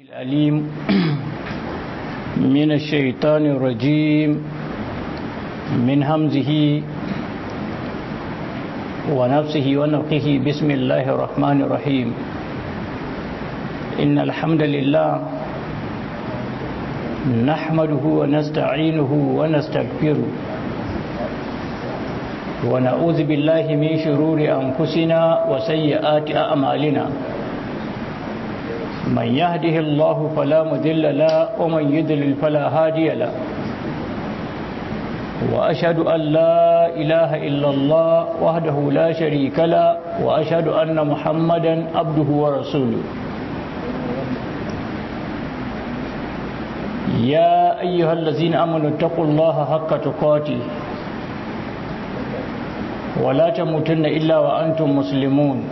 العليم من الشيطان الرجيم من همزه ونفسه ونفخه بسم الله الرحمن الرحيم إن الحمد لله نحمده ونستعينه ونستغفره ونعوذ بالله من شرور أنفسنا وسيئات أعمالنا من يهده الله فلا مضل له ومن يضلل فلا هادي له وأشهد أن لا إله إلا الله وحده لا شريك له وأشهد أن محمدا عبده ورسوله يا أيها الذين آمنوا اتقوا الله حق تقاته ولا تموتن إلا وأنتم مسلمون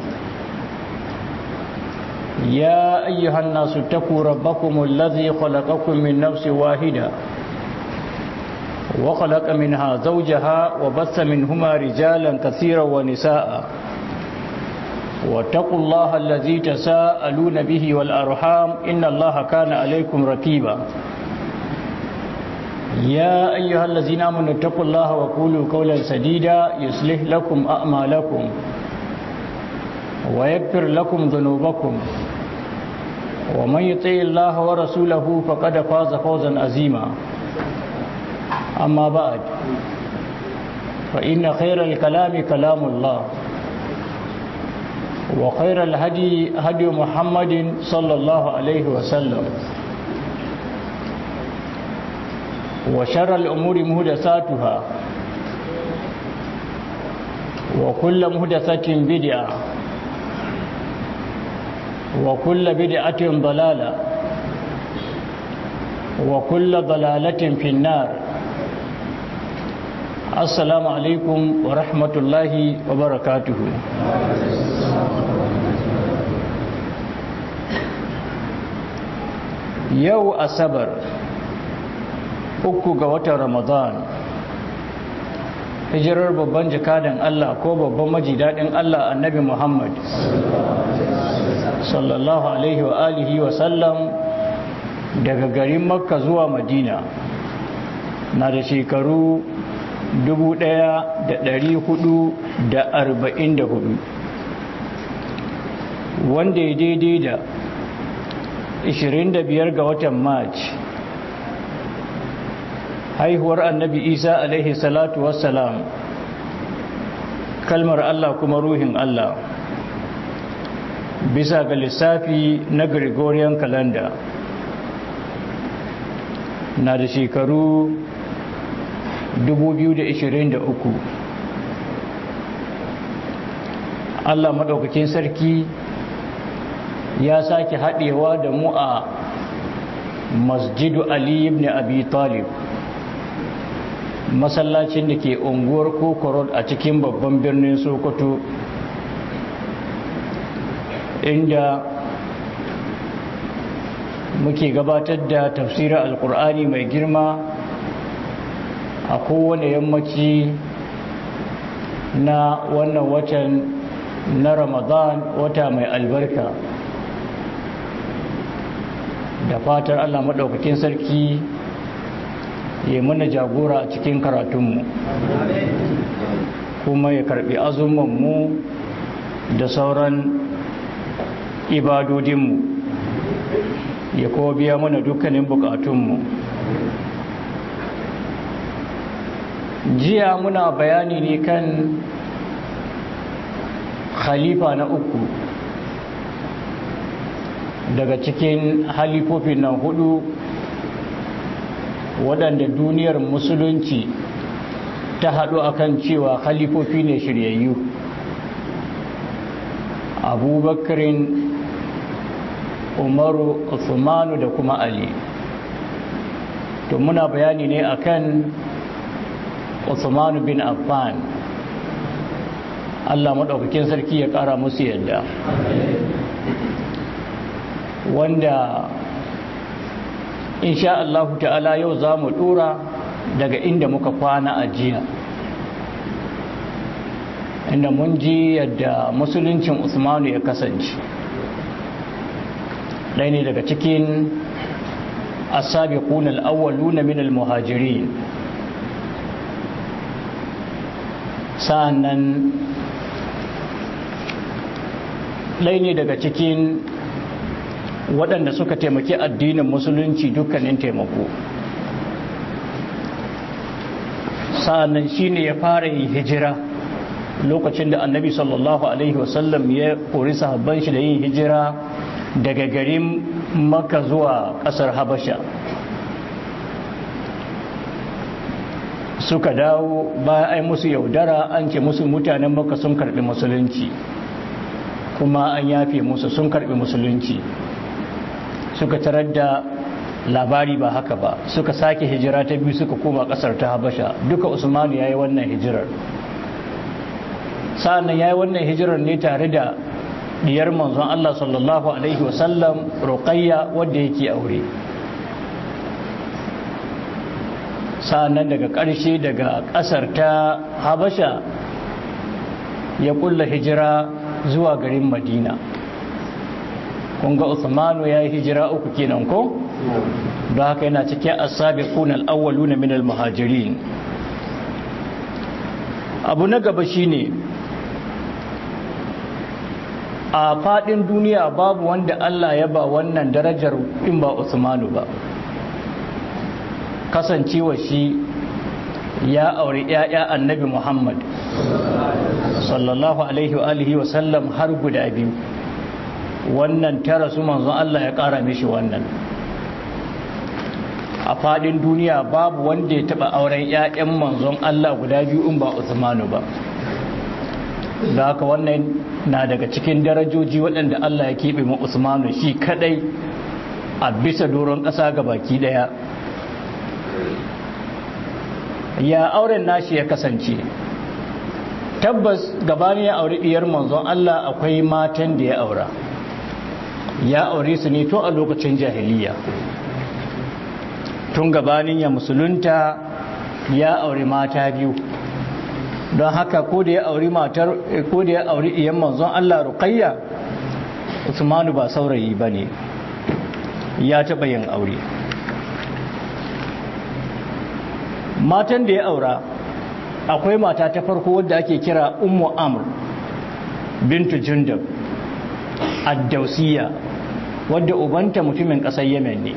يا أيها الناس اتقوا ربكم الذي خلقكم من نفس واحدة وخلق منها زوجها وبث منهما رجالا كثيرا ونساء واتقوا الله الذي تساءلون به والأرحام إن الله كان عليكم رقيبا يا أيها الذين آمنوا اتقوا الله وقولوا قولا سديدا يصلح لكم أعمالكم ويغفر لكم ذنوبكم ومن يطع الله ورسوله فقد فاز فوزا عظيما أما بعد فإن خير الكلام كلام الله وخير الهدي هدي محمد صلى الله عليه وسلم وشر الأمور محدثاتها وكل محدثة بدعة وكل بدعة ضلالة وكل ضلالة في النار. السلام عليكم ورحمة الله وبركاته. يو أصبر uku ga watan Ramadan, hijirar babban jakadan Allah ko babban majidadin Allah annabi Muhammad sallallahu alaihi wa alihi wa sallam daga garin Makka zuwa Madina na da shekaru 1444 wanda ya daidai da 25 ga watan March haihuwar annabi Isa alaihi salatu wassalam, kalmar Allah kuma ruhin Allah, bisa ga lissafi na Gregorian calendar na da shekaru 2023. Allah maɗaukakin sarki ya sake haɗewa da mu a masjidu Ali ibn Abi Talib, masallacin da ke unguwar Kokorod a cikin babban birnin Sokoto, inda muke gabatar da tafsirin alkur'ani mai girma a kowane yammaci na wannan watan na Ramadan, wata mai albarka, da fatar Allah maɗaukakin sarki ya mana jagora a cikin karatunmu, kuma ya karbi azumanmu da sauran ibadodinmu, ya kuma biya mana dukkanin bukatunmu. Jiya muna bayani ne kan khalifa na uku daga cikin halifofin nan hudu waɗanda duniyar musulunci ta haɗu akan cewa khalifofi ne shiryayyu: Abubakarin, Umaru, Uthmanu da kuma Ali. To muna bayani ne akan Uthmanu bin Affan, Allah maɗaukakin sarki ya ƙara musu yadda, wanda insha Allah ta'ala yau za mu dora daga inda muka kwana a jiya, inda mun ji yadda musuluncin Usmanu ya kasance. ɗaya ne daga cikin as-sabiqun al-awwaluna min al-muhajirin. sa'annan ɗaya ne daga cikin waɗanda suka taimaki addinin musulunci dukkanin taimako. sa'annan shine ya fara yin hijira lokacin da annabi sallallahu alaihi wasallam ya kori sahabban shi da yin hijira daga garin Makka zuwa ƙasar Habasha. Suka dawo bayan ai musu yaudara, an ce musu mutanen Makka sun karɓi musulunci, kuma an yafe musu sun karɓi musulunci. Suka tarar da labari ba haka ba, suka sake hijira ta biyu, suka koma ƙasar ta Habasha. Duka Usmanu ya yi wannan hijirar. Sa'annan ya yi wannan hijirar ne tare da diyar manzon Allah sallallahu alaihi wasallam, Ruqayya, wadda yake aure. Sa'annan daga ƙarshe daga ƙasar ta Habasha ya kulla hijira zuwa garin Madina. Kun ga Usmanu ya yi hijira uku kenan ko? Don haka yana cikin as-sabiqun al-awwaluna min al-muhajirin. Abu na gaba shine a fadin duniya babu wanda Allah ya ba wannan darajar in ba Usmanu ba. Kasancewa shi ya aure ƴaƴa Annabi Muhammad sallallahu alaihi wa alihi wa sallam har guda biyu. Wannan ta rasu manzon Allah ya ƙara mishi wannan. A fadin duniya babu wanda ya taba auren ƴaƴan manzon Allah guda biyu in ba Usmanu ba. Da haka wannan na daga cikin darajoji waɗanda Allah ya keɓe ma Usmanu shi kadai a bisa doron ƙasa ga baki ɗaya. Ya auren nashi ya kasance, tabbas gabanin ya auri diyar manzon Allah akwai matan da ya aura. Ya aure su ne tun a lokacin jahiliya, tun gabanin ya musulunta ya auri mata biyu. Don haka ko da ya auri iyan manzon Allah Ruqayya, Usmanu ba saurayi bane, ya taɓa yin aure. Matan da ya aura akwai mata ta farko wadda ake kira Ummu Amr bintu Jundab ad-Dawsiyya, wadda ubanta mutumin ƙasar Yemen ne.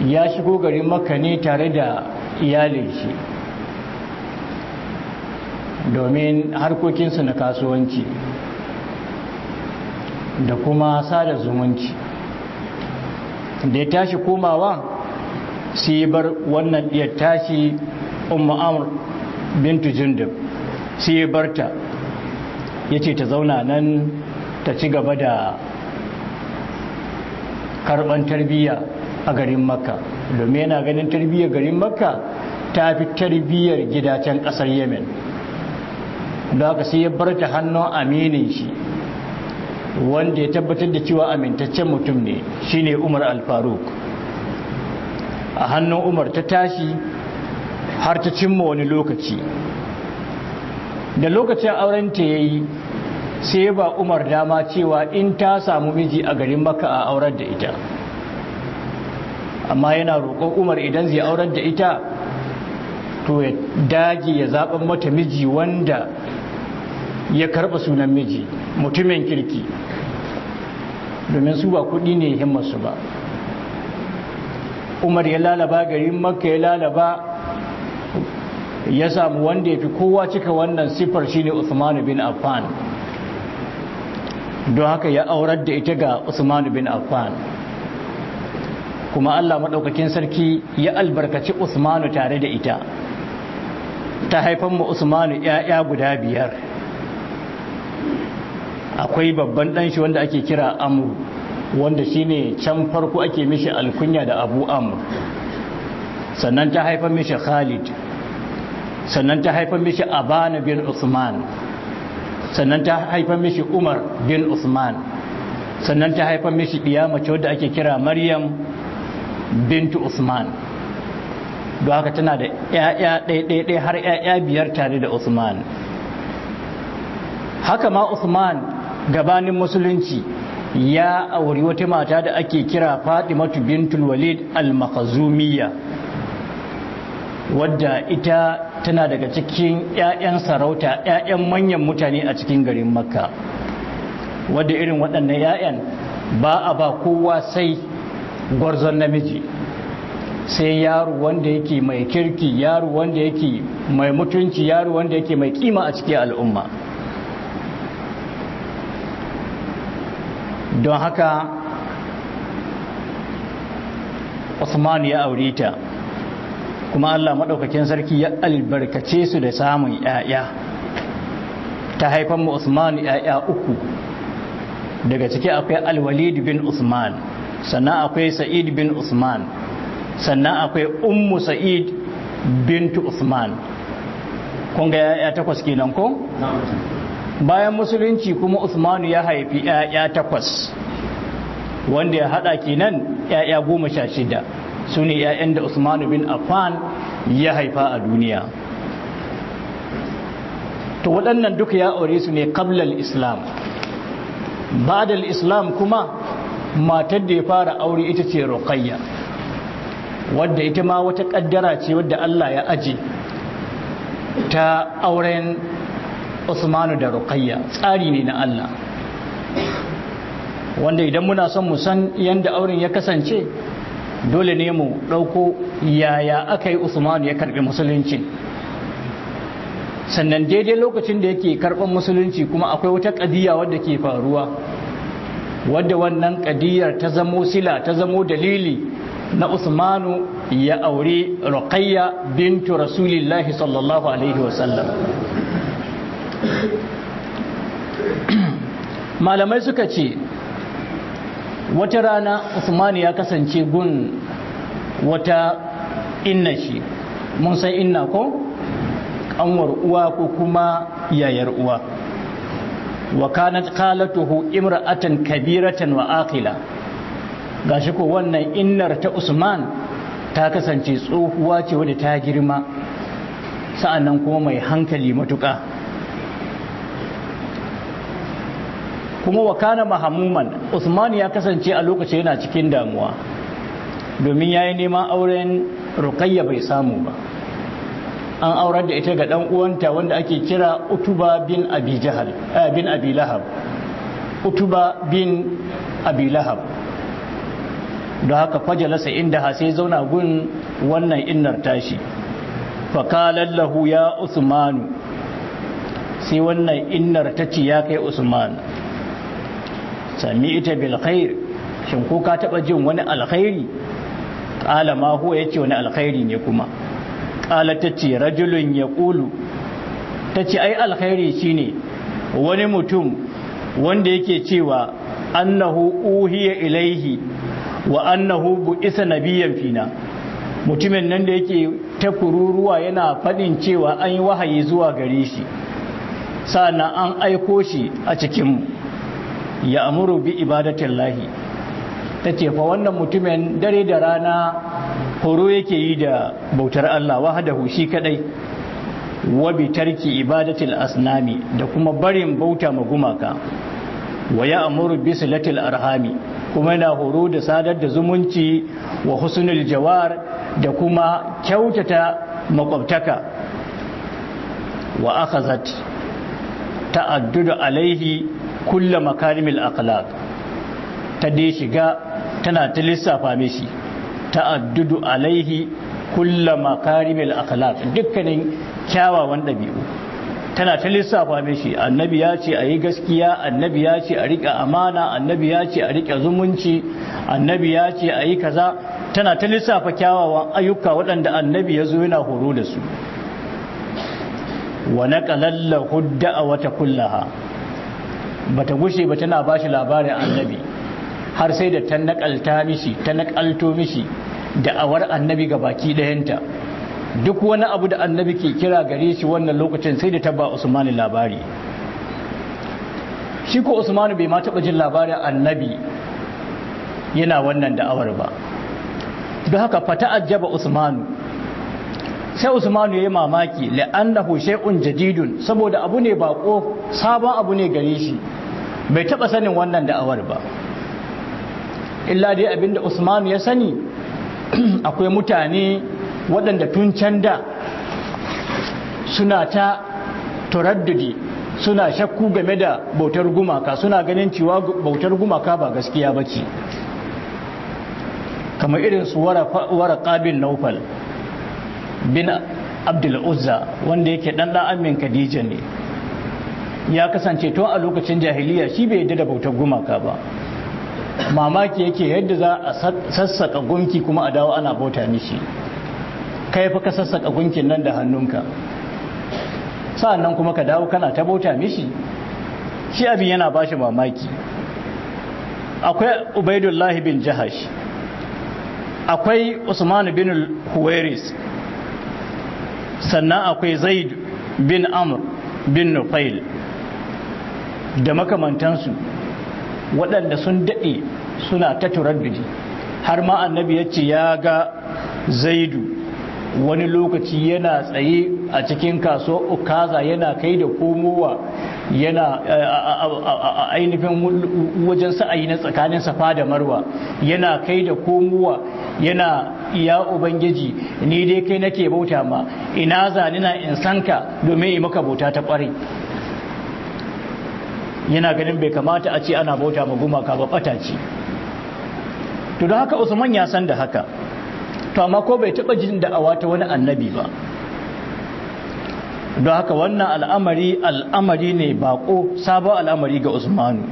Ya shigo garin Makka ne tare da iyalin shi domin harkokinsu na kasuwanci da kuma sada zumunci. Da ya tashi komawa sai bar wannan diyar tashi Ummu Amr bintu Jundub, sai ya barta, yace ta zauna nan ta ci gaba da karban tarbiyya a garin Makka, domin yana ganin tarbiyyar garin Makka ta fi tarbiyyar gidacen ƙasar Yemen. Da haka sai ya barta hannun aminin shi wanda ya tabbatar da cewa amintaccen mutum ne, shine Umar al-Faruq. A hannun Umar ta tashi har ta cimma wani lokaci. Da lokacin aurenta yayi sai ba Umar dama cewa in ta samu miji a garin Makka a aurar da ita. Amma yana roƙon Umar idan zai aurar da ita to ya dage ya zaɓa mata miji wanda ya karɓa sunan miji, mutumin kirki, domin su ba kuɗi ne himmarsu ba. Umar ya lalaba garin Makka, ya lalaba, ya samu wanda ya fi kowa cika wannan siffar shine Uthman bin Affan. Don haka ya aurar da ita ga Uthman bin Affan. Kuma Allah maɗaukakin sarki ya albarkaci Uthmanu tare da ita, ta haifan mu Uthmanu ‘ya'ya guda 5. Akwai babban ɗanshi wanda ake kira Amr, wanda shine can farko ake mishi alkunya da Abu Amr. Sannan ta haifan mishi Khalid, sannan ta haifan mishi Abana bin Uthman, sannan ta haifan mishi Umar bin Uthman, sannan ta haifan mishi ɗiya mace wadda ake kira Maryam bintu Usman. Don haka tana da ‘ya'ya ɗaya har ‘ya'ya 5 tare da Usman. Haka ma Usman gabanin musulunci ya auri wata mata da ake kira Fatimatu bintul Walid al-Makhzumiyya, wadda ita tana daga cikin 'ya'yan sarauta, 'ya'yan manyan mutane a cikin garin Makka, wadda irin waɗannan 'ya'yan ba a ba kowa sai gwarzon namiji, sai yaro wanda yake mai kirki, yaro wanda yake mai mutunci, yaro wanda yake mai kima a cikin al'umma. don haka Usman ya aure ta, kuma Allah maɗaukakin sarki ya albarkace su da samun 'ya'ya. Ta haifan mu Usman 'ya'ya 3, daga ciki akwai Al-Walid bin Usman, sannan akwai Sa'id bin Usman, sannan akwai Ummu Sa'id bintu Usman. Kun ga 'ya'ya 8 kenan ko? Bayan musulunci kuma Usman ya haifi 'ya'ya 8, wanda ya hada kenan 'ya'ya 16, su ne 'ya'yan da Usman bin Affan ya haifa a duniya. To waɗannan duka ya aure su ne qablal Islam. Ba'dal Islam kuma matar da ya fara aure ita ce Ruqayya, wadda ita ma wata kaddara ce wadda Allah ya aje ta auren Usmanu da Ruqayya, tsari ne na Allah, wanda idan muna son mu san yanda auren ya kasance dole ne mu ɗauko yaya aka yi Usmanu ya karɓi musulunci. Sannan daidai lokacin da yake karɓar musulunci kuma akwai wata ƙadiyya wadda ke faruwa, wadda wannan ƙadiyyar ta zamo sila, ta zamo dalili na Usmanu ya aure Ruqayya bintu Rasulillahi sallallahu alaihi wasallam. Malamai suka ce wata rana Usmanu ya kasance gun wata inna shi, mun san inna ko? Kanwar uwa ko kuma yayar uwa. Wa kanat khalatuhu imra'atan kabiratan wa aqila. Gashi ko wannan innar ta Usman ta kasance tsohuwa ce wadda ta girma, sa'annan kuma mai hankali matuƙa. Kuma wa kana mahamuman, Usman ya kasance a lokacin yana cikin damuwa, domin yayi neman auren Ruqayya bai samu ba. An aurar da ita ga ɗan uwanta wanda ake kira Utuba bin Abi Jahal, bin Abi Lahab. Utuba bin Abi Lahab. Da haka fajalasa inda sai zauna gun wannan innar tashi. Faqala lahu ya Usmanu, sai wannan innar ta ce ya kai Usman, sami ita bil khair, shin ko ka taba jin wani alkhairi? Qala ma huwa, yace wani alkhairi ne kuma? Qala tace rajulun yaqulu, tace ai alkhairi shine wani mutum wanda yake cewa annahu uhiya ilaihi wa annahu bu'isa nabiyyan fina. Mutumin nan da yake ta kururuwa yana fadin cewa an yi wahayi zuwa gare shi, sannan an aiko shi a cikin mu, ya amuru bi ibadatillahi. Tace fa wannan mutumin dare da rana horo yake yi da bautar Allah wahdahu shi kadai, wa bi tarki ibadatil asnami, da kuma barin bauta ma gumaka, wa ya amuru bi silatil arhami, kuma yana horo da sadar da zumunci, wa husnul jawar, da kuma kyautata makwabtaka. Wa akhazat ta'addudu alaihi kullu makarimil akhlaq, ta dai shiga tana ta lissafa mishi ta'addudu alaihi kulla makarimil akhlaq, dukkanin kyawawan dabi'u tana ta lissafa mishi. Annabi ya ce a yi gaskiya, annabi ya ce a riƙa amana, annabi ya ce a riƙe zumunci, annabi ya ce a yi kaza. Tana ta lissafa kyawawan ayyuka waɗanda annabi ya zo yana horo da su. Wa naqalallahu da'awata kullaha, bata gushe ba tana bashi labarin annabi, har sai da ta naƙalto mishi da'awar annabi ga baki ɗayanta. Duk wani abu da annabi ke kira gare shi wannan lokacin sai da ta ba Usmanu labari. Shi ko Usmanu bai ma taɓa jin labarin annabi yana wannan da'awar ba. Don haka fata ajaba Usmanu, sai Usmanu ya yi mamaki, la'annahu shay'un jadidun, saboda abu ne bako, sabon abu ne gare shi. bai taba sanin wannan da'awar ba, illa dai abinda Usman ya sani akwai mutane waɗanda tun can da suna ta turaddudi, suna shakku game da bautar gumaka, suna ganin cewa bautar gumaka ba gaskiya ba ce, kamar irin su Waraka bin Naufal bin Abdul Uzza wanda yake dan amin Khadija ne. Ya kasance tun a lokacin jahiliya shi bai yadda da bautar gumaka ba, mamaki yake yadda za a sassaka gunki kuma a dawo ana bauta mishi. Kai fa ka sassaka gunkin nan da hannunka, sa'annan kuma ka dawo kana ta bauta mishi, shi abin yana bashi mamaki. Akwai Ubaidullahi bin Jahash, akwai Usman bin Huwairis, sannan akwai Zaid bin Amr bin Nufail da makamantansu waɗanda sun daɗe suna ta turaddudi, har ma annabi ya ce ya ga Zaidu wani lokaci yana tsaye a cikin kaso Ukaza yana kai da komowa, yana ainihin wajen sa'ayi na tsakanin Safa da Marwa, yana kai da komowa, yana ya Ubangiji ni dai kai nake bauta ma, ina zanina in sanka domin yi maka bauta ta ƙwarai. Yana ganin bai kamata a ce ana bauta ma gumaka ba, ɓata ce. To don haka Usman ya san da haka, to amma ko bai taɓa jin da'awa ta wani annabi ba. Don haka wannan al'amari ne baƙo, sabon al'amari ga Usmanu.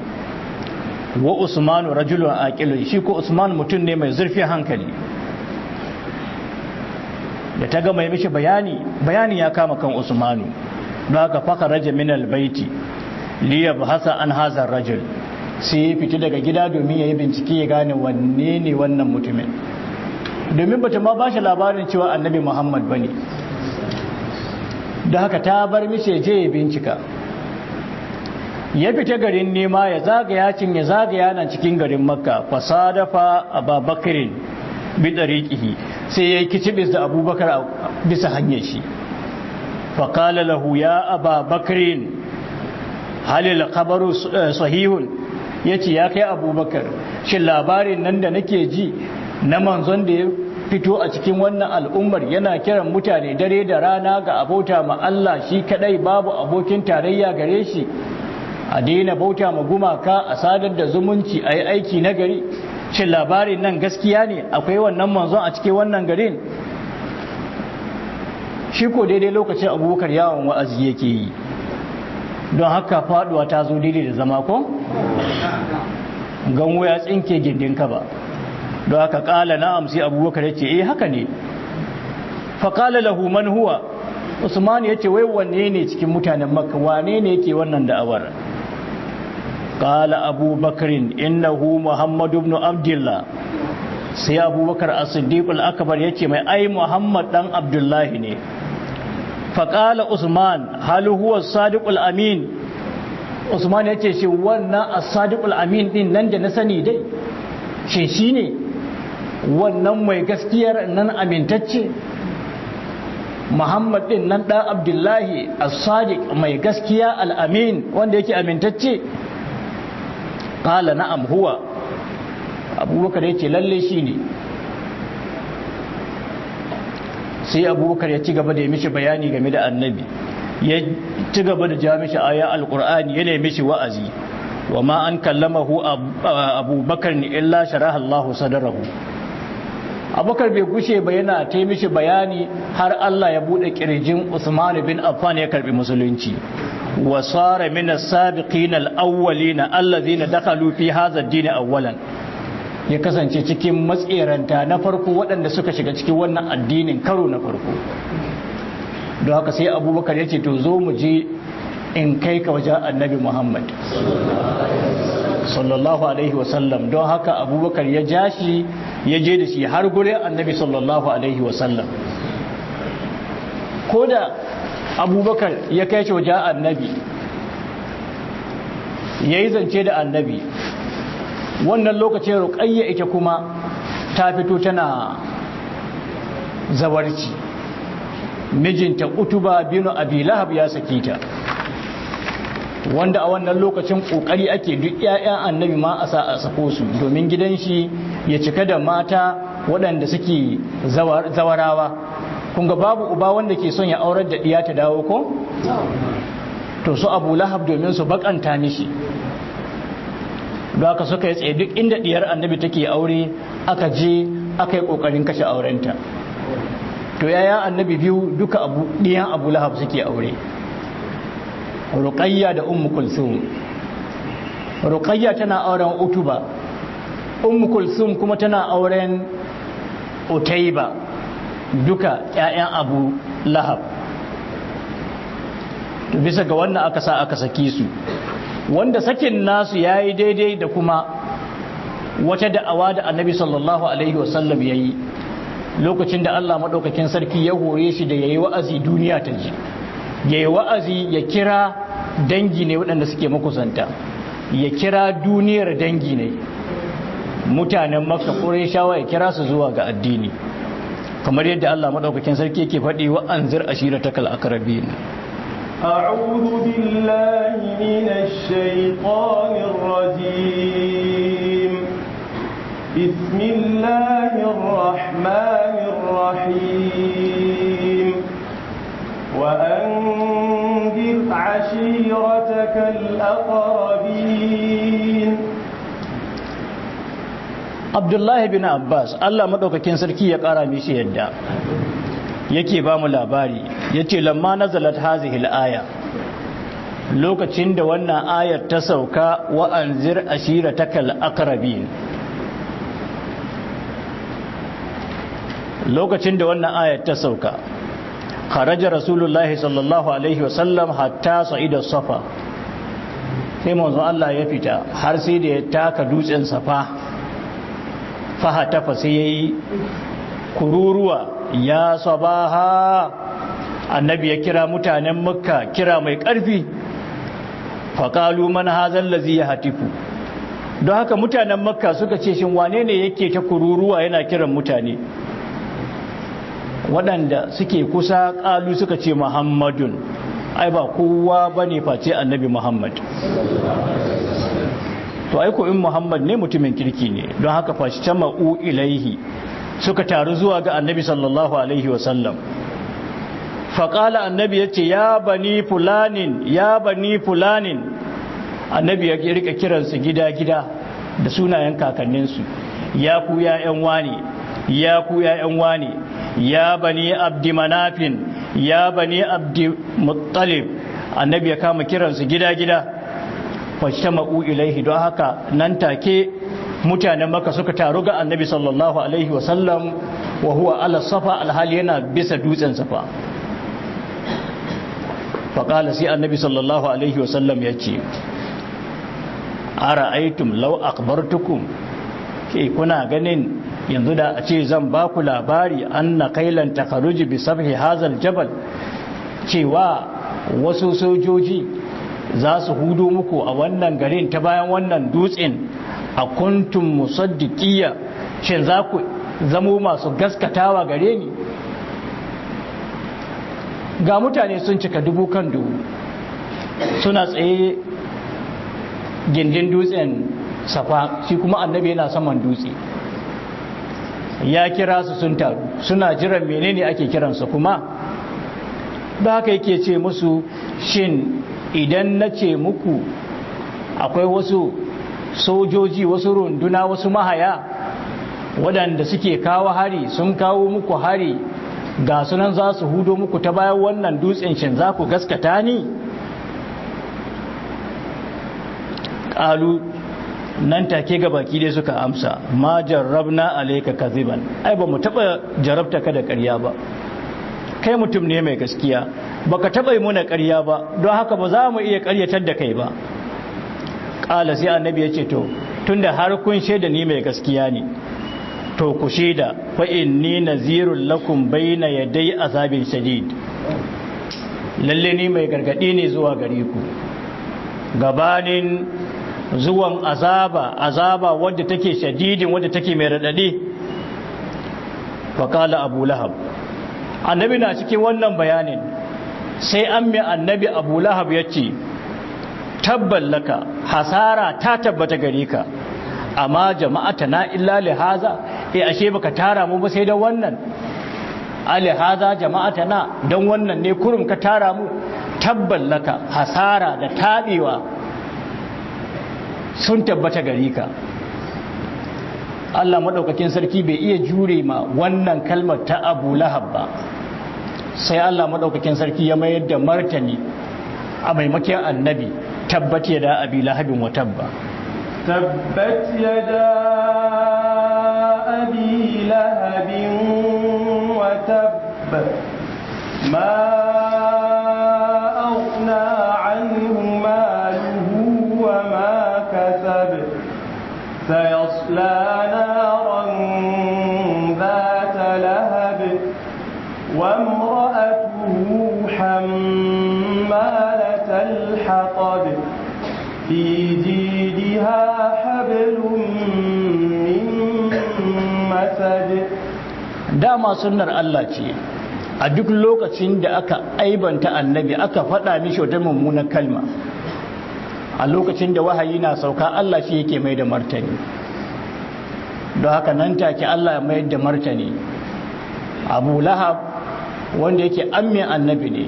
Wa Usmanu rajulun aqilun, shi ko Usman mutum ne mai zurfin hankali. Da ta gama mishi bayani ya kama kan Usmanu. Don haka faka raja min albaiti liya bahasa an hazar rajul, sai ya fita daga gida domin ya yi bincike ya gane wanne ne wannan mutumin, domin bata ma ba shi labarin cewa annabi Muhammad bane. Da haka ta bar mishi je ya bincika. Ya fita garin nema ya zagaya nan cikin garin Makka, fasadafa Abubakarin bi dariqihi, sai yayi kicibis da Abubakar bisa hanyar shi. Faqala lahu ya Abubakarin halil khabaru sahihun, yace ya kai Abubakar, shin labarin nan da nake ji na manzon da ya fito a cikin wannan al'ummar yana kiran mutane dare da rana ga abota ma Allah shi kadai babu abokin tarayya gare shi, a daina bauta ma gumaka, a sadar da zumunci, a yi aiki na gari, shin labarin nan gaskiya ne? Akwai wannan manzon a cikin wannan garin? Shi ko daidai lokacin Abubakar yawon wa'azi yake yi, don haka faduwa ta zo daidai da zama ko? Ganwo ya tsinke gindin ka ba. Don haka kala na'am, sai Abubakar yace haka ne. Fa qala lahu man huwa, Usman yace wai wanne ne cikin mutanen Makka, wane ne yake wannan da'awar? Qala Abubakar innahu Muhammad ibn Abdullah, sai Abubakar as-Siddiq al-Akbar yace mai ai Muhammad dan Abdullahi ne. Fa qala Usman hal huwa as-Sadiq al-Amin, Usman yace shi wannan as-Sadiq al-Amin din nan da na sani dai, shin shine wannan mai gaskiyar nan amintacce? Muhammad din nan da Abdullahi as-Sadiq mai gaskiya al-Amin wanda yake amintacce? Qala na'am huwa, Abubakar yace lalle shine. Sai Abubakar ya ci gaba da yi mishi bayani game da annabi, ya ci gaba da ja mishi aya al-Qur'ani, yana mishi wa'azi. Wa ma an kallamahu Abubakar illa sharaha Allahu sadrahu. Abubakar bai gushe ba yana ta mishi bayani har Allah ya bude kirjin Usman bin Affan ya karbi musulunci. Wa sara min as-sabiqin al-awwalin alladhina dakhalu fi hadha ad-din awwalan, ya kasance cikin matseranta na farko waɗanda suka shiga cikin wannan addinin karo na farko. Don haka sai Abubakar ya ce to zo mu je in kai ka wajen annabi Muhammad sallallahu alaihi wasallam. Don haka Abubakar ya ja shi ya je da shi har gurin annabi sallallahu alaihi wasallam. Ko da Abubakar ya kai shi wajen annabi, ya yi zance da annabi, wannan lokacin Ruqayya ita kuma ta fito tana zawarci, mijinta Utuba bin Abi Lahab ya saki ta. wanda a wannan lokacin kokari ake duk ƴaƴan annabi ma a sa a sako su domin gidan shi ya cika da mata waɗanda suke zawarawa. kun ga babu uba wanda ke son ya aurar da ɗiya ta dawo ko to su Abu Lahab domin su bakanta mishi don haka suka yi tsaye duk inda ɗiyar annabi take aure aka je aka yi ƙoƙarin kashe aurenta. to yaya annabi biyu duka ɗiyan Abu Lahab suke aure, Ruqayya da Ummu Kulsum. Ruqayya tana auren Utuba, Ummu Kulsum kuma tana auren Utaiba, duka ƴaƴan Abu Lahab. to bisa ga wannan aka sa aka saki su, wanda sakin nasu yayi daidai da kuma wata da'awa da annabi sallallahu alaihi wasallam yayi lokacin da Allah madaukakin sarki ya hore shi da yayi wa'azi duniya ta ji, yayi wa'azi ya kira dangi ne waɗanda suke makusanta, ya kira duniyar dangi ne mutanen Makka Qurayshawa ya kira su zuwa ga addini, kamar yadda Allah madaukakin sarki yake faɗi wa anzir ashiratakal aqrabin. أعوذ بالله من الشيطان الرجيم. بسم الله الرحمن الرحيم. وأنذر عشيرتك الأقربين. عبد الله بن عباس الله مدوكاكين sarki ya ƙara mishi yadda yake ba mu labari, yace lamma nazalat hazihi al-aya, lokacin da wannan ayar ta sauka wa anzir ashiratakal aqrabin, lokacin da wannan ayar ta sauka kharaja rasulullahi sallallahu alaihi wasallam hatta sa'ida safa, sai manzo Allah ya fita har sai da ya taka dutsen safa, fahatafa sai yayi kururuwa ya sabaha, annabi ya kira mutanen Makka kira mai ƙarfi, faqalu man hazal ladhi yahtifu, don haka mutanen Makka suka ce shin wane ne yake ta kururuwa yana kiran mutane? Waɗanda suke kusa ƙalu suka ce Muhammadun, ai ba kowa bane face annabi Muhammad. To aiko in Muhammad ne mutumin kirki ne, don haka fashi tama'u ilaihi, suka taru zuwa ga annabi sallallahu alaihi wasallam. faƙala annabi ya ce ya bani fulanin, ya bani fulanin, annabi ya rika kiransu gida-gida da sunayen kakanninsu, ya ku ya'yan wani, ya ku ya'yan wani, ya bani abdi manafin, ya bani abdi muttalib, annabi ya kama kiransu gida-gida. fashtama'u ilaihi, don haka nan take mutanen Makka suka taru ga annabi sallallahu alaihi wasallam wa huwa ala safa, alhali yana bisa dutsen safa. faƙala sai annabi sallallahu alaihi wasallam ya ce ara'aytum law akhbartukum, ke kuna ganin yanzu da a ce zan ba ku labari anna kailan takharuji bi sabhi hazal jabal, cewa wasu sojoji za su hudo muku a wannan garin ta bayan wannan dutsen, a kuntum musaddiqiyya, shin za ku zamo masu gaskatawa gare ni? Ga mutane sun cika dubu kan dubu suna tsaye gindin dutsen safa, shi kuma annabi yana saman dutse ya kira su sun taru suna jiran menene ake kiransa kuma. Da haka yake ce musu, shin idan na ce muku akwai wasu sojoji, wasu runduna, wasu mahaya waɗanda suke kawo hari, sun kawo muku hari, ga sunan za su hudo muku ta bayan wannan dutsen, shin za ku gaskata ni? Ƙalu nan take ga baki dai suka amsa, ma jarrabna alayka kaziban, ai ba mu taɓa jarabta ka da ƙarya ba, kai mutum ne mai gaskiya, baka taɓa yi muna ƙarya ba, don haka ba za mu iya ƙaryatar da kai ba. Ƙala sai annabi ya ce, to tunda har kun shaida ni mai gaskiya ne, to ku shaida fa inni nazirul lakum bayna yaday azabin shadid, lalle ni mai gargadi ne zuwa gare ku gabanin zuwan azaba wadda take shadidin, wadda take mai radadi. fa qala abu lahab, annabi na cikin wannan bayanin sai an mai annabi abu lahab yace tabballaka hasara ta tabbata gare ka amma jama'ata na illa lihaza ashe baka tara mu ba sai da wannan alihaza jama'ata na don wannan ne kurum ka tara mu tabballaka hasara da tabewa sun tabbata gare ka Allah madaukakin sarki bai iya jure ma wannan kalmar ta Abu Lahab ba sai Allah madaukakin sarki ya mayar da martani a maimakon annabi tabbat yada abi lahabin wa tabba tabbat yada abi lahabin wa tabba ma aghna anhu maluhu wa ma kasab sayasla naran dhata lahab wa imra'atuhu حمالة الحطب في جيدها حبل من مسد dama sunnar Allah ce a duk lokacin da aka aibanta annabi aka faɗa mishi wata mummunar kalma a lokacin da wahayi na sauka Allah shi yake mai da martani don haka nan take Allah mai da martani Abu Lahab wanda yake amme annabi ne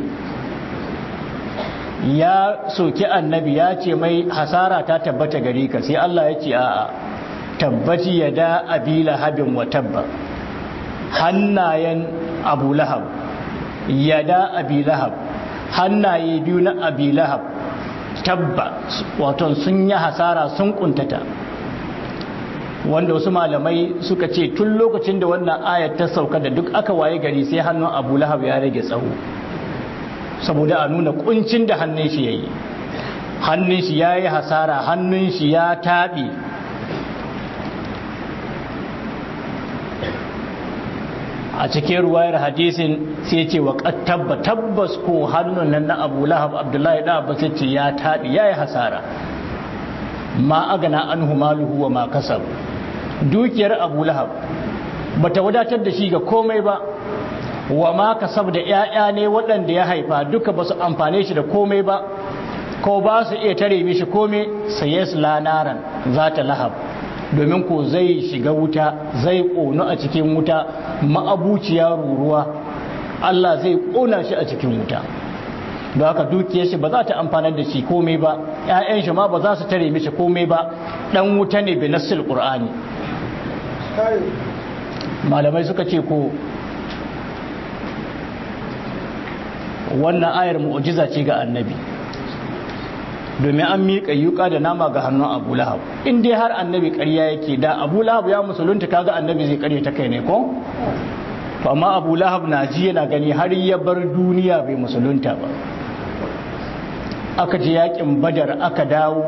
ya soki annabi ya ce mai hasara ta tabbata gare ka sai Allah ya ce a'a tabbati yada abi lahabin wa tabba hannayen Abu Lahab yada abi lahab hannaye biyu na abi lahab tabba wato sun yi hasara sun kuntata wanda wasu malamai suka ce tun lokacin da wannan ayat ta sauka da duk aka waye gari sai hannun Abu Lahab ya rage tsawo saboda a nuna kuncin da hannun shi yayi hannun shi yayi hasara hannun shi ya tabi a cikin ruwayar hadisin sai ce wa tabbas ko hannun nan na Abu Lahab Abdullahi da Abbas ce ya tabi yayi hasara ma agana anhu maluhu wa ma kasab dukiyar Abu Lahab bata wadatar da shi ga komai ba wa ma kasab da ƴaƴa ne waɗanda ya haifa duka basu amfane shi da komai ba ko ba su iya tare mishi komai sayas lanaran zata lahab domin ko zai shiga wuta zai ƙonu a cikin wuta ma'abuciya ruruwa Allah zai ƙona shi a cikin wuta don haka dukiyar shi ba za ta amfanar da shi komai ba ƴaƴan shi ma ba za su tare mishi komai ba dan wuta ne bi nassil qur'ani malamai suka ce ko wannan ayar mu'jiza ce ga annabi domin an miƙa yuka da nama ga hannun Abu Lahab in dai har annabi ƙarya yake da Abu Lahab ya musulunta kaga annabi zai ƙarya ta kai ne ko to amma Abu Lahab na ji yana gani har ya bar duniya bai musulunta ba aka je yakin Badar aka dawo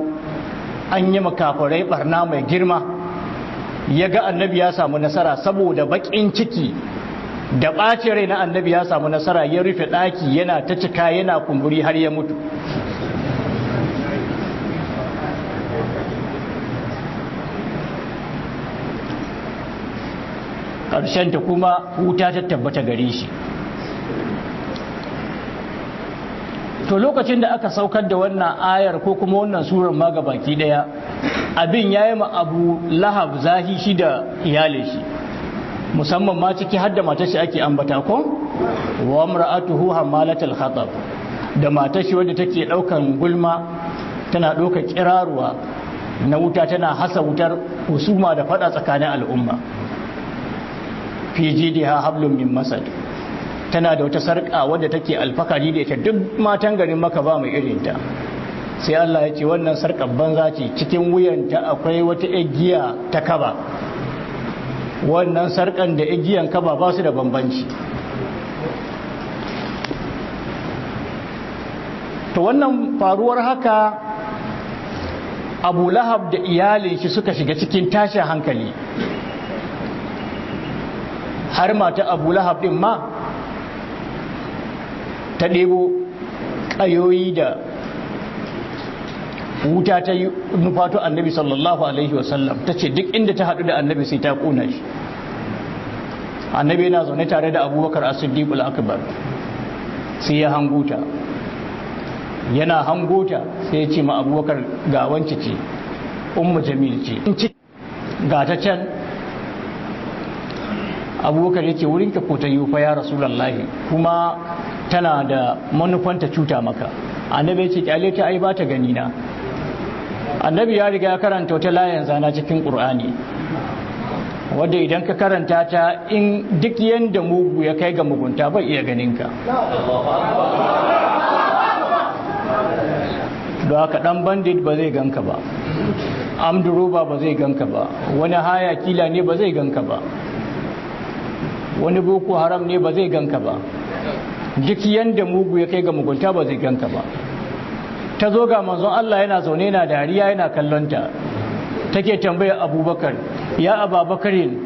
an yi makafarai barna mai girma ya ga annabi ya samu nasara saboda baƙin ciki da ɓacin rai na annabi ya samu nasara ya rufe ɗaki yana ta cika yana kumburi har ya mutu ƙarshenta kuma wuta ta tabbata gare shi to lokacin da aka saukar da wannan ayar ko kuma wannan surar ma baki daya abin yayi ma Abu Lahab zahi shi da iyalin shi musamman ma ciki har da matar shi ake ambata ko wa mar'atuhu hammalatul khatab da matar shi wadda take daukan gulma tana doka kiraruwa na wuta tana hasa wutar husuma da fada tsakanin al'umma fi jidiha hablum min masad tana da wata sarka wadda take alfakari da ita duk matan garin Makka ba mai irinta sai Allah ya ce wannan sarkar banza ce cikin wuyanta akwai wata igiya ta kaba wannan sarkan da igiyan kaba ba su da bambanci to wannan faruwar haka Abu Lahab da iyalin shi suka shiga cikin tashin hankali har mata Abu Lahab din ma ta ɗebo ƙayoyi da wuta ta yi nufato annabi sallallahu alaihi wasallam ta ce duk inda ta haɗu da annabi sai ta ƙuna shi annabi yana zaune tare da abubakar as-siddiq al-akbar sai ya hanguta yana hangota sai ya ce ma abubakar ga wance ce ummu jamil ce ga ta can. abubakar ya ce wurinka ko ta yi fa ya rasulallahi kuma tana da manufanta cuta maka. annabi ya ce kyale ta ai ba ta gani na. annabi ya riga ya karanta wata layan zana cikin qur'ani wadda idan ka karanta ta in duk yanda mugu ya kai ga mugunta bai iya ganin ka. don haka dan bandit ba zai ganka ba, amduroba ba zai ganka ba, wani haya kila ne ba zai ganka ba, wani boko haram ne ba zai ganka ba, duk yanda mugu ya kai ga mugunta ba zai ganka ba. ta zo ga manzon Allah yana zaune na dariya yana kallonta, take tambaya abubakar, ya ababakarin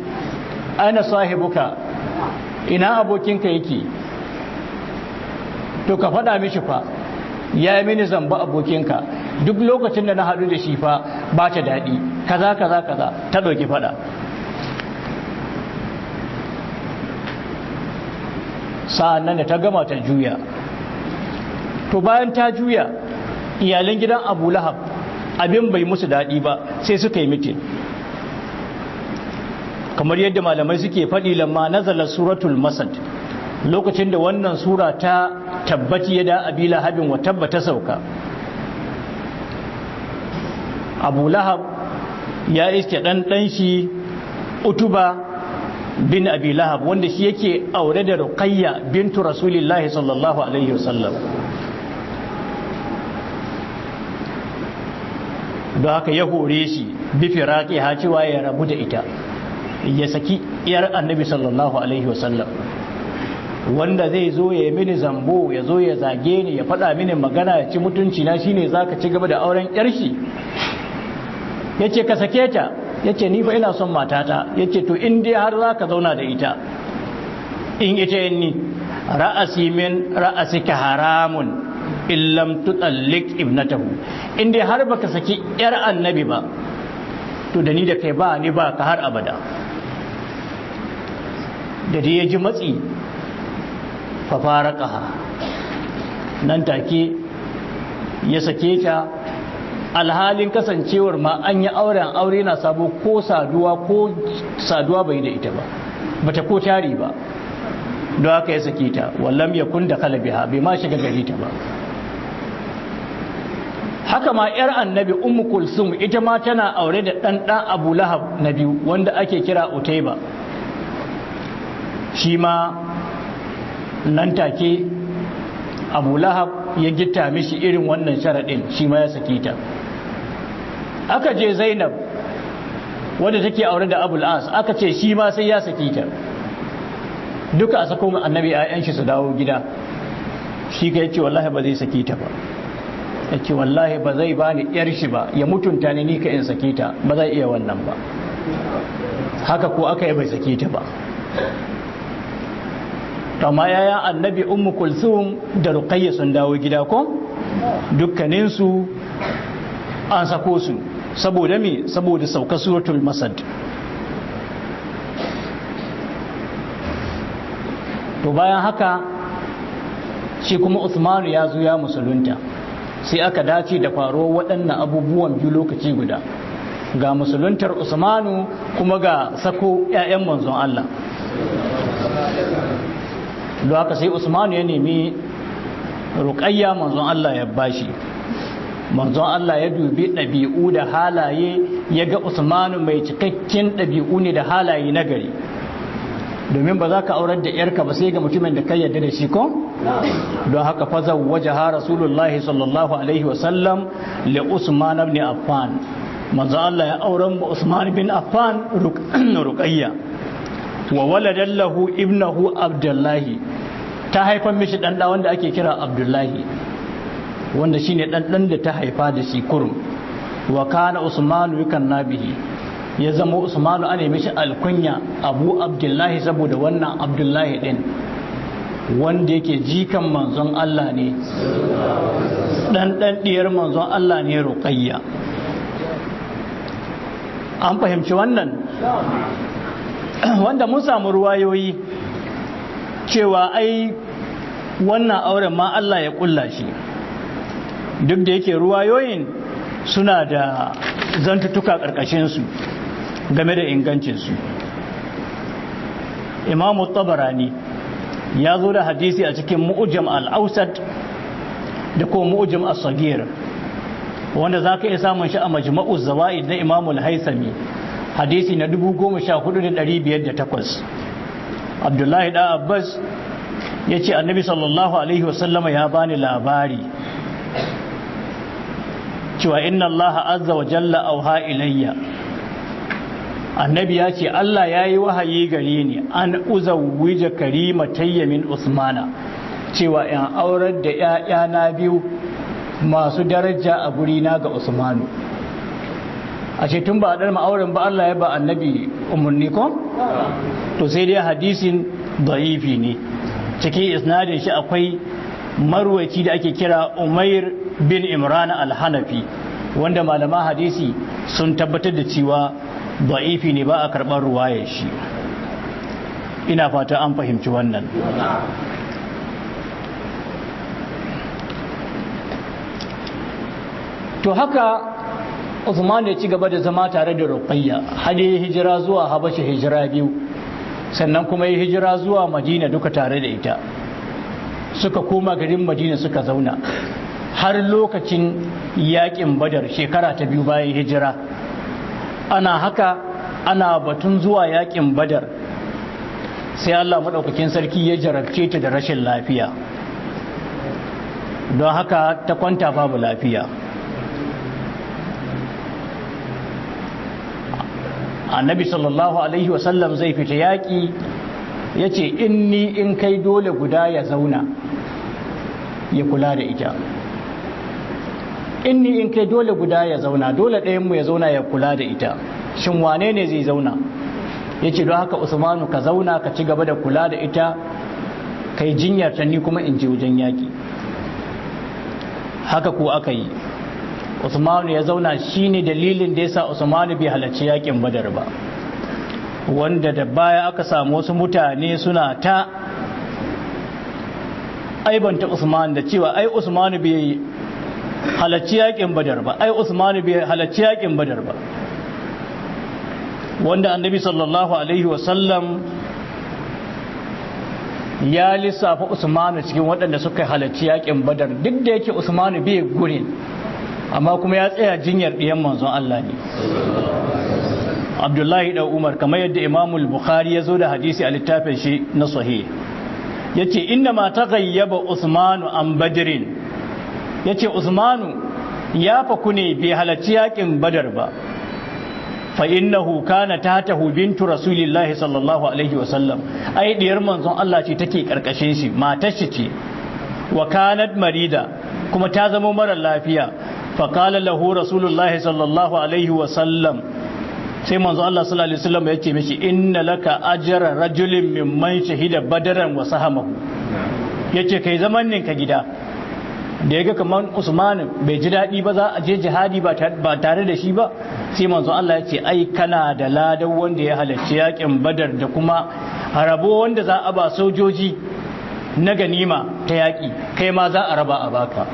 ana sahibuka, ina abokinka yake? to ka faɗa mishi fa ya yi mini zamba abokinka, duk lokacin da na haɗu da shi fa ba ta daɗi kaza kaza kaza. ta ɗauki faɗa. sa'an nan da ta gama ta juya. to bayan ta juya iyalan gidan Abu Lahab abin bai musu daɗi ba sai suka yi mitin, kamar yadda malamai suke faɗi lamma nazalar suratul masad, lokacin da wannan sura ta tabbati yada abi lahabin wa tabbata sauka. Abu Lahab ya iske ɗan shi Utuba bin Abi Lahab wanda shi yake aure da Ruqayya bintu Rasulillahi sallallahu alaihi wasallam. don haka ya hore shi bi firaqi ha cewa ya rabu da ita, ya saki iyar annabi sallallahu alaihi wasallam. wanda zai zo ya yi mini zambo, ya zo ya zage ni, ya faɗa mini magana, ya ci mutunci na, shine zaka ci gaba da auren yar shi? yace ka sake ta. yace ni fa ina son matata. yace to in dai har zaka zauna da ita, in ita yanni ra'asi min ra'asika haramun illam tutallik ibnatahu, in dai har baka saki yar annabi ba to da ni da kai ba ni ba ka har abada. da dai ya ji matsi fa faraqaha, nan take ya sake ta, alhalin kasancewar ma an yi aure na sabo ko saduwa bai da ita ba, bata ko tari ba. don haka ya sake ta, wallam yakun da kalabiha, bai ma shiga gari ta ba. haka ma yar annabi ummu kulsum ita ma tana aure da dan Abu Lahab na biyu wanda ake kira Utaiba. shi ma nan take Abu Lahab ya gitta mishi irin wannan sharadin, shi ma ya saki ta. aka je Zainab wadda take aure da Abul As, aka ce shi ma sai ya saki ta. duka a sako annabi ayyan shi su dawo gida, shi ka yace wallahi ba zai saki ta ba. yace wallahi ba zai bani yar shi ba, ya mutunta ni ka in saki ta, ba zai iya wannan ba. haka ko aka yi bai saki ta ba. amma yayan annabi ummu kulsum da Ruqayya sun dawo gida ko dukkaninsu an sako su saboda me? saboda sauka suratul masad. to bayan haka shi kuma Uthmanu ya zo ya musulunta, sai aka dace da faruwar waɗannan abubuwan biyu lokaci guda, ga musuluntar Usmanu kuma ga sako 'ya'yan manzon Allah. don haka sai Usmanu ya nemi Ruqayya, manzon Allah ya bashi. manzon Allah ya dubi ɗabi'u da halaye, ya ga Usmanu mai cikakken ɗabi'u ne da halaye na gari, domin ba za ka aurar da yarka ba sai ga mutumin da kai yarda da shi ko? don haka faza wajaha rasulullahi sallallahu alaihi wasallam li Usman ibn Affan, manzon Allah ya auren mu Usman bin Affan Ruqayya. wa waladan lahu ibnahu Abdullahi, ta haifan mishi dan da wanda ake kira Abdullahi, wanda shine dan da ta haifa da shi kurum. wa kana Usmanu yukanna bihi, ya zama Usmanu ana mishi alkunya Abu Abdullahi saboda wannan Abdullahi din wanda yake jikan manzon Allah ne, dan diyar manzon Allah ne Ruqayya. an fahimci wannan? wanda mun samu ruwayoyi cewa ai wannan auren ma Allah ya kulla shi, duk da yake ruwayoyin suna da zantutuka ƙarƙashinsu game da ingancinsu. Imamu Tabarani ya zo da hadisi a cikin Mu'jam al-Awsat da kuma Mu'jam as-Saghir, wanda za ka iya samun shi a Majma'u Zawaid na Imamu al-Haythami, hadisi na 14508. Abdullahi da Abbas ya ce annabi sallallahu alaihi wasallama ya bani labari cewa inna Allah azza wa jalla auha ilayya, annabi ya ce Allah ya yi wahayi gare ni an uzawwija karimatayya min Usmana, cewa in aurar da ‘ya'yana biyu masu daraja a gurina ga Usmanu. A ce tun ba a ɗarma auren ba Allah ya ba annabi umarni ko? To sai dai hadisin da'ifi ne, cikin isnadin shi akwai marwaci da ake kira Umair bin Imran al-Hanafi, wanda malama hadisi sun tabbatar da cewa da'ifi ne, ba a karɓar ruwayar shi. Ina fata an fahimci wannan. To haka Uthman ya ci gaba da zama tare da Ruqayya har ya hijira zuwa Habasha hijira biyu, sannan kuma ya hijira zuwa Madina duka tare da ita. Suka koma garin Madina suka zauna har lokacin yakin Badar shekara ta biyu bayan hijira. Ana haka ana batun zuwa yakin Badar sai Allah madaukakin sarki ya jarabce ta da rashin lafiya, don haka ta kwanta babu lafiya. Annabi sallallahu alaihi wasallam zai fita yaƙi, ya ce in kai dole guda ya zauna ya kula da ita, in kai dole guda ya zauna, dole ɗayanmu ya zauna ya kula da ita. Shin wane ne zai zauna? Ya ce don haka Usmanu ka zauna ka ci gaba da kula da ita, kai jinyar ta, ni kuma in je wajen yaƙi. Haka ko aka yi. Usmanu ya zauna, shine dalilin da yasa Usmanu bai halarci yakin Badar ba, wanda da baya aka samu wasu mutane suna ta aibanta Usman da cewa ai Usmanu bai halarci yakin Badar ba, ai Usmanu bai halarci yakin Badar ba, wanda Annabi sallallahu alaihi wasallam ya lissafa Usmanu cikin waɗanda suka halarci yakin Badar, duk da yake Usmanu bai gurin, amma kuma ya tsaya jinyar ɗiyan manzon Allah ne. Abdullahi da Umar, kamar yadda Imamul Bukhari ya zo da hadisi a littafin shi na sahih, ya ce inna ma ta gayyaba Usmanu an Badrin, ya ce Usmanu ya faku ne bai halarci yakin Badar ba, fa innahu kana tahtahu bintu rasulillahi sallallahu alaihi wasallam, ai diyar manzon Allah ce take karkashin shi, matar shi ce, wa kanat marida, kuma ta zama mara lafiya. فقال له رسول الله صلى الله عليه وسلم, sai manzo Allah sallallahu alaihi wasallam yake mishi inna laka ajra rajulin mimman shahida badaran wa sahamahu, yace kai zaman ninka gida. Da yaga kaman Usman bai ji dadi ba za a je jihadi ba tare da shi ba, sai manzo Allah yace ai kana da ladan wanda ya halarci yakin Badar da kuma rabo wanda za a ba sojoji na ganima ta yaƙi, kai ma za a raba a baka.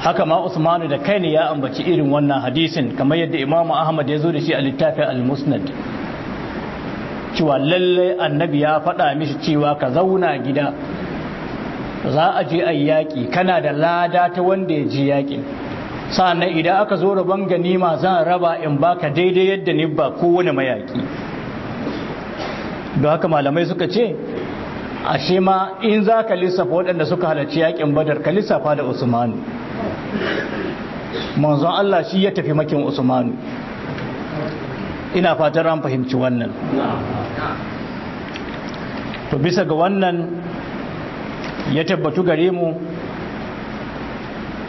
Haka ma Usmanu da kai ne ya ambaci irin wannan hadisin, kamar yadda Imam Ahmad ya zo da shi a littafin al-Musnad, cewa lalle annabi ya faɗa mishi cewa ka zauna gida, za a je a yaƙi, kana da lada ta wanda ya ji yaƙin, sa'annan idan aka zo rabon ganima zan raba in baka daidai yadda ni ba kowane mayaƙi. Don haka malamai suka ce ashe ma in za ka lissafa waɗanda suka halarci yaƙin Badar, ka lissafa da Usmanu. Manzon Allah shi ya tafi makin Usmanu. Ina fatar an fahimci wannan. To bisa ga wannan ya tabbatu gare mu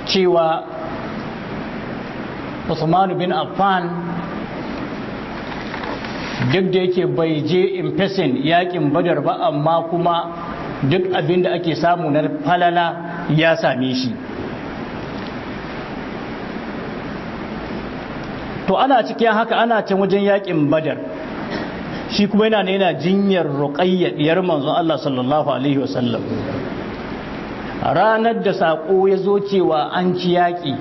cewa Usmanu bin Affan, duk da yake bai je in person yakin Badar ba, amma kuma duk abin da ake samu na falala ya same shi. To ana cikin haka, ana can wajen yakin Badar, shi kuma yana jinyar Ruqayya diyar manzon Allah sallallahu alaihi wasallam. ranar da saƙo ya zo cewa an ci yaƙi,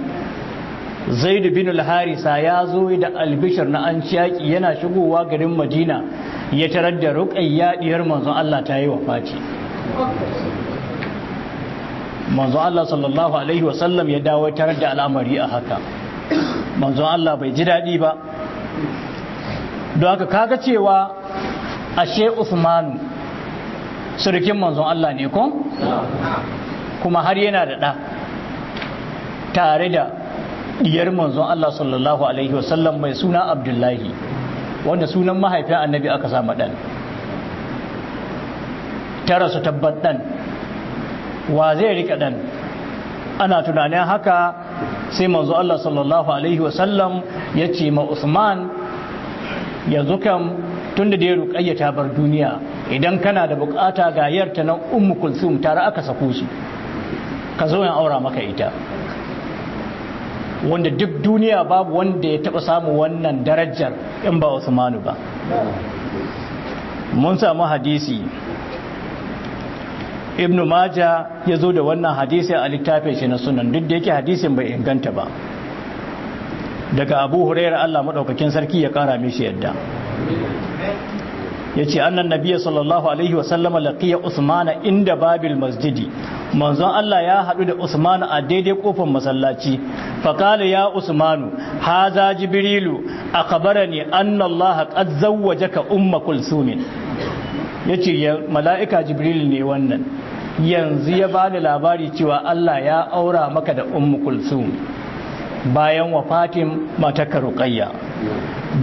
Zaid bin al-Harisa ya zo da albishir na an ci yaƙi, yana shigowa garin Madina ya tarar da Ruqayya diyar manzon Allah ta yi wafati. Manzon Allah sallallahu alaihi wasallam ya dawo tarar da al'amari a haka. Manzon Allah bai ji daɗi ba. Don haka kaga cewa ashe Usmanu surukin manzon Allah ne ko? Kuma har yana da ɗa tare da diyar manzon Allah sallallahu alaihi wasallam mai suna Abdullahi, wanda sunan mahaifin annabi aka samu ɗan. Tara su tabbat ɗan, wa zai rika ɗan? Ana tunanin haka sai manzon Allah sallallahu alaihi wasallam ya ce ma Usman, yanzu kam tunda da ya Ruqayya ta bar duniya, idan kana da bukata ga yarta na Ummu Kulsum tare aka sako su, ka zo in aura maka ita. Wanda duk duniya babu wanda ya taba samu wannan darajar in ba Usmanu ba. Mun samu hadisi, Ibn Majah ya zo da wannan hadisi a littafin shi na sunan, duk da yake hadisin bai inganta ba, daga Abu Hurairah Allah madaukakin sarki ya kara mishi yadda. Yace annan nabiyyi sallallahu alaihi wa sallama laqiya Usmana inda babil masjidi, manzon Allah ya hadu da Usman a daidai kofar masallaci. Fa qala ya Usmanu, haza Jibrilu akhbarani anna Allah qad zawwajaka Umma Kulsum. Yace ya mala'ika Jibril ne wannan, yanzu ya bani labari cewa Allah ya aura maka da Ummu Kulsum bayan wafatin matarka Ruqayya.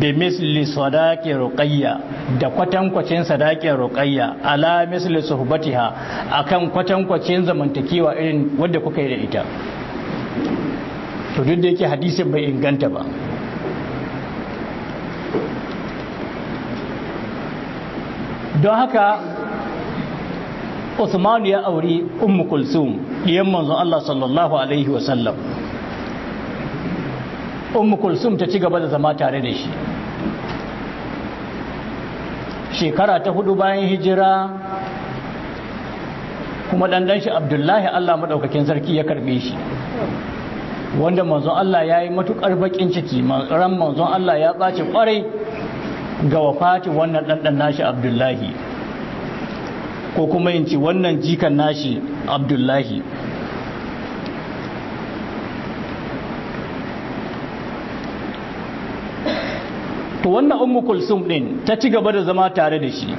Bi misli sadaqi Ruqayya, da kwatankwacin sadakin Ruqayya, ala misli suhbatiha, akan kwatankwacin zamantakewa irin wanda kuka yi da ita. To duk da yake hadisin bai inganta ba, don haka Uthman ya auri Ummu Kulsum diyan manzon Allah sallallahu alaihi wasallam. Ummu Kulsum ta ci gaba da zama tare da shi. Shekara ta 4 bayan hijira, kuma dan shi Abdullahi Allah madaukakin sarki ya karbe shi, wanda manzon Allah ya yi matukar bakin ciki, ran manzon Allah ya ɓaci kwarai ga wafatin wannan dan nashi Abdullahi, ko kuma yin ci wannan jikan nashi Abdullahi. To wannan Ummu Kulsum din ta ci gaba da zama tare da shi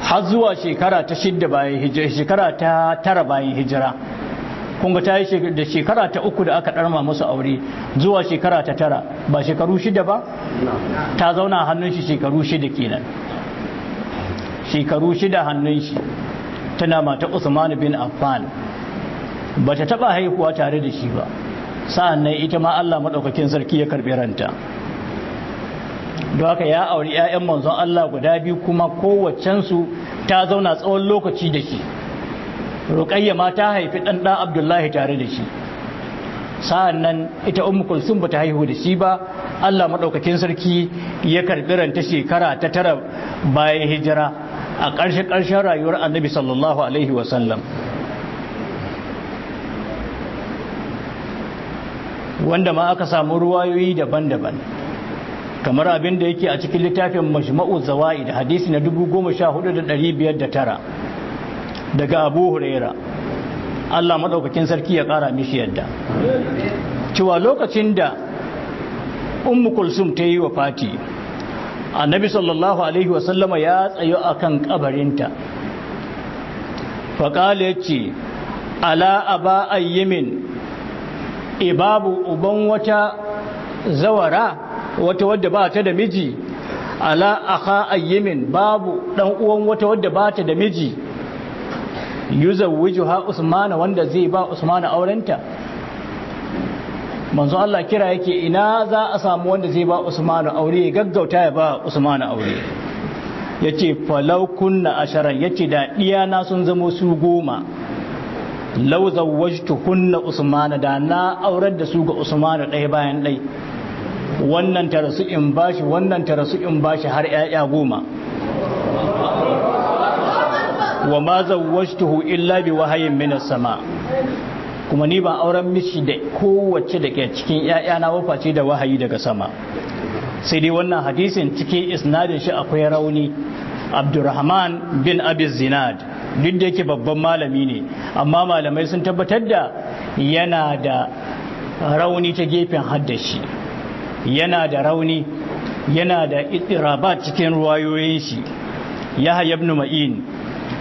har zuwa shekara ta 6 bayan hijira, shekara ta 9 bayan hijira. Kun ga ta yi da shekara ta 3 da aka ɗarma musu aure zuwa shekara ta 9, ba shekaru 6 ba? Ta zauna hannun shi shekaru 6 kenan. Shekaru 6 hannun shi, tana mata Usman bin Affan, ba ta taɓa haihuwa tare da shi ba. Sa'an nan ita ma Allah maɗaukakin sarki ya karɓi ranta. Don haka ya auri 'ya'yan manzon Allah guda biyu, kuma kowaccensu ta zauna tsawon lokaci da shi. Ruqayya ma ta haifi ɗan Abdullahi tare da shi. Sa'an nan ita Ummu Kulsum ba ta haihu da shi ba. Allah maɗaukakin sarki ya karɓi ranta shekara ta 9 bayan hijira, a ƙarshen rayuwar Annabi sallallahu alaihi wasallam. Wanda ma aka samu ruwayoyi daban-daban, kamar abin da yake a cikin littafin Majma'u Zawaid, hadisi na 14509 daga Abu Huraira, Allah madaukakin sarki ya kara mishi yadda, cewa lokacin da Ummu Kulsum ta yi wafati, Annabi sallallahu alaihi wasallama ya tsayo akan kabarinta, faqala yace ala aba ayyimin, babu uban wata zawara, wata wadda ba ta da miji, ala akha ayyimin, babu dan uwan wata wadda ba ta da miji, yuzawwijuha Usmana, wanda zai ba Usmana aurenta. Manzo Allah kira yake, ina za a samu wanda zai ba Usmana aure, ya gaggauta ya ba Usmana aure. Yace falau kunna asharan, yace da iyana sun zamo su 10, lau zawwajtuhunna Usmana, da na aurar da su ga Usmana ɗaya bayan ɗaya, wannan ta rasu in bashi, wannan ta rasu in bashi, har ƴaƴa 10. wa ma zawwajtuhu illa bi wahayin minas sama, kuma ni ba auren mishi da kowace daga cikin ƴaƴana ba face da wahayi daga sama. Sai dai wannan hadisin cikin isnadin shi akwai rauni. Abdurrahman bin Abi Zinad duk da yake babban malami ne, amma malamai sun tabbatar da yana da rauni ta gefen haddashi, yana da rauni, yana da itirabat cikin ruwayoyin shi. Yahya ibn Ma'in,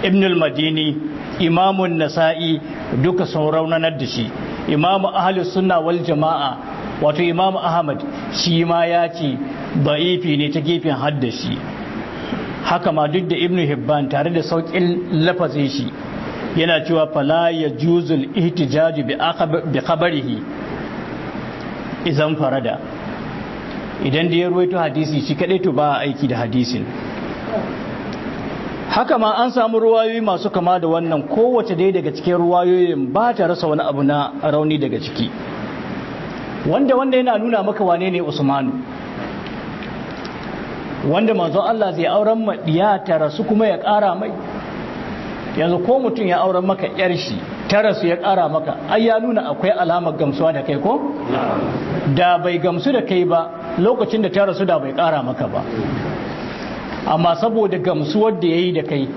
Ibn al-Madini, Imamun Nasa'i duka sun raunanar da shi. Imamu Ahlus Sunna wal Jama'a wato Imamu Ahmad shi ma ya ce da'ifi ne ta gefen haddashi. Haka ma duk da Ibn Hibban tare da sauƙin lafazin shi yana cewa fala yajuzul ihtijaj bi khabarihi idan farada, idan da ya ruwaito hadisi shi kadai to ba aiki da hadisin. Haka ma an samu ruwayoyi masu kama da wannan, kowace dai daga cikin ruwayoyin ba ta rasa wani abu na rauni daga ciki, wanda yana nuna maka wane ne Usmanu, wanda manzon Allah zai auren ma diya ta rasu kuma ya ƙara mai. Yanzu ko mutum ya auren maka yar shi ta rasu ya ƙara maka, ai ya nuna akwai alamar gamsuwa da kai ko? Da bai gamsu da kai ba lokacin da ta rasu da bai ƙara maka ba, amma saboda gamsuwar da ya yi da kai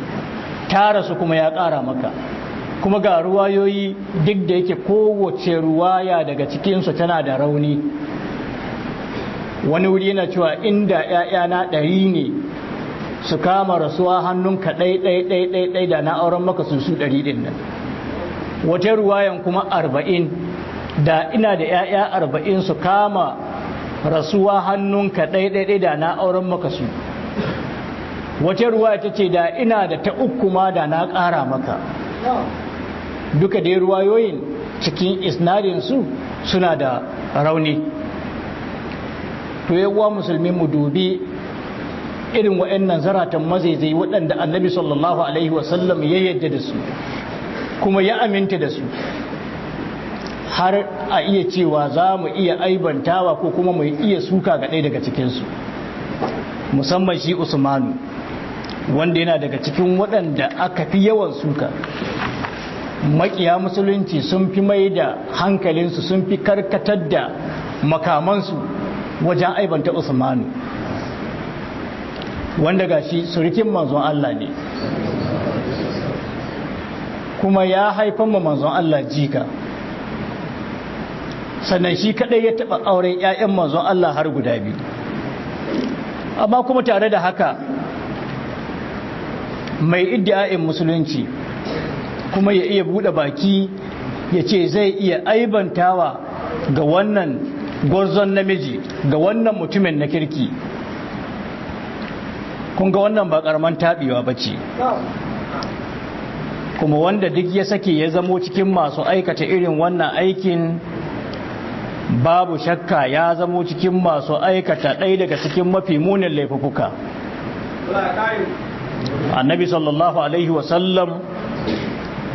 ta rasu kuma ya ƙara maka. Kuma ga ruwayoyi duk da yake kowace ruwaya daga cikinsu tana da rauni. Wani wuri yana cewa inda ‘ya'yana 100 ne su kama rasuwa hannunka ɗai da na auren maka su 100 ɗin nan. Wata ruwayan kuma 40, da ina da ‘ya'ya 40 su kama rasuwa hannunka ɗai da na auren maka su. Wata ruwaya ta ce da ina da ta 3 ma da na ƙara maka. Duka dai ruwayoyin cikin isnadinsu suna da rauni. To yawa musulmi mu dubi irin waɗannan zaratan mazaizai waɗanda annabi sallallahu alaihi wasallam ya yadda da su kuma ya aminta da su, har a iya cewa za mu iya aibantawa ko kuma mu iya suka ga ɗaya daga cikinsu, musamman shi Usmanu, wanda yana daga cikin waɗanda aka fi yawan suka. Makiya musulunci sun fi mai da hankalinsu, sun fi karkatar da makamansu wajen aibanta Usmanu, wanda gashi surukin manzon Allah ne kuma ya haifan ma manzon Allah jika, sannan shi kadai ya taba auren ƴaƴan manzon Allah har guda 2. Amma kuma tare da haka mai iddia'in musulunci kuma ya iya bude baki ya ce zai iya aibantawa ga wannan gwarzon namiji, ga wannan mutumin na kirki. Kun ga wannan ba karaman taɓewa ba ce, kuma wanda duk ya sake ya zamo cikin masu aikata irin wannan aikin babu shakka ya zamo cikin masu aikata ɗaya daga cikin mafi munin laifuka. Annabi sallallahu alaihi wasallam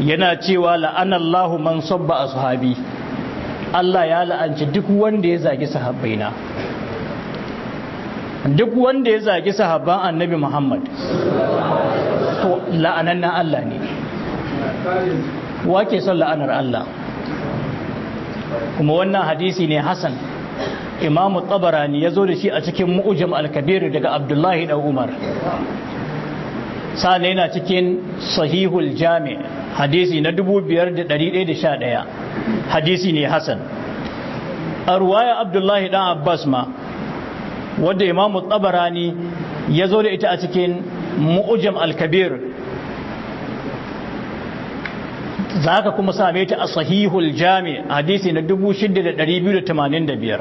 yana cewa la'anallahu man sabba ashabi, Allah ya la'anci duk wanda ya zagi sahabbaina. Duk wanda ya zagi sahabban annabi Muhammad to la'anan na Allah ne. Wake son la'anar Allah? Kuma wannan hadisi ne Hassan, Imamu Tabarani ya zo da shi a cikin Mu'jam al-Kabir daga Abdullahi da Umar. Sa'an yana cikin Sahihul Jami' hadisi na 5111, hadisi ne Hassan. A ruwaya Abdullahi dan Abbas ma, wadda Imamu Tabarani ya zo da ita a cikin Mu'jam al-Kabir, za ka kuma same ta a Sahihul Jami' hadisi na 6285.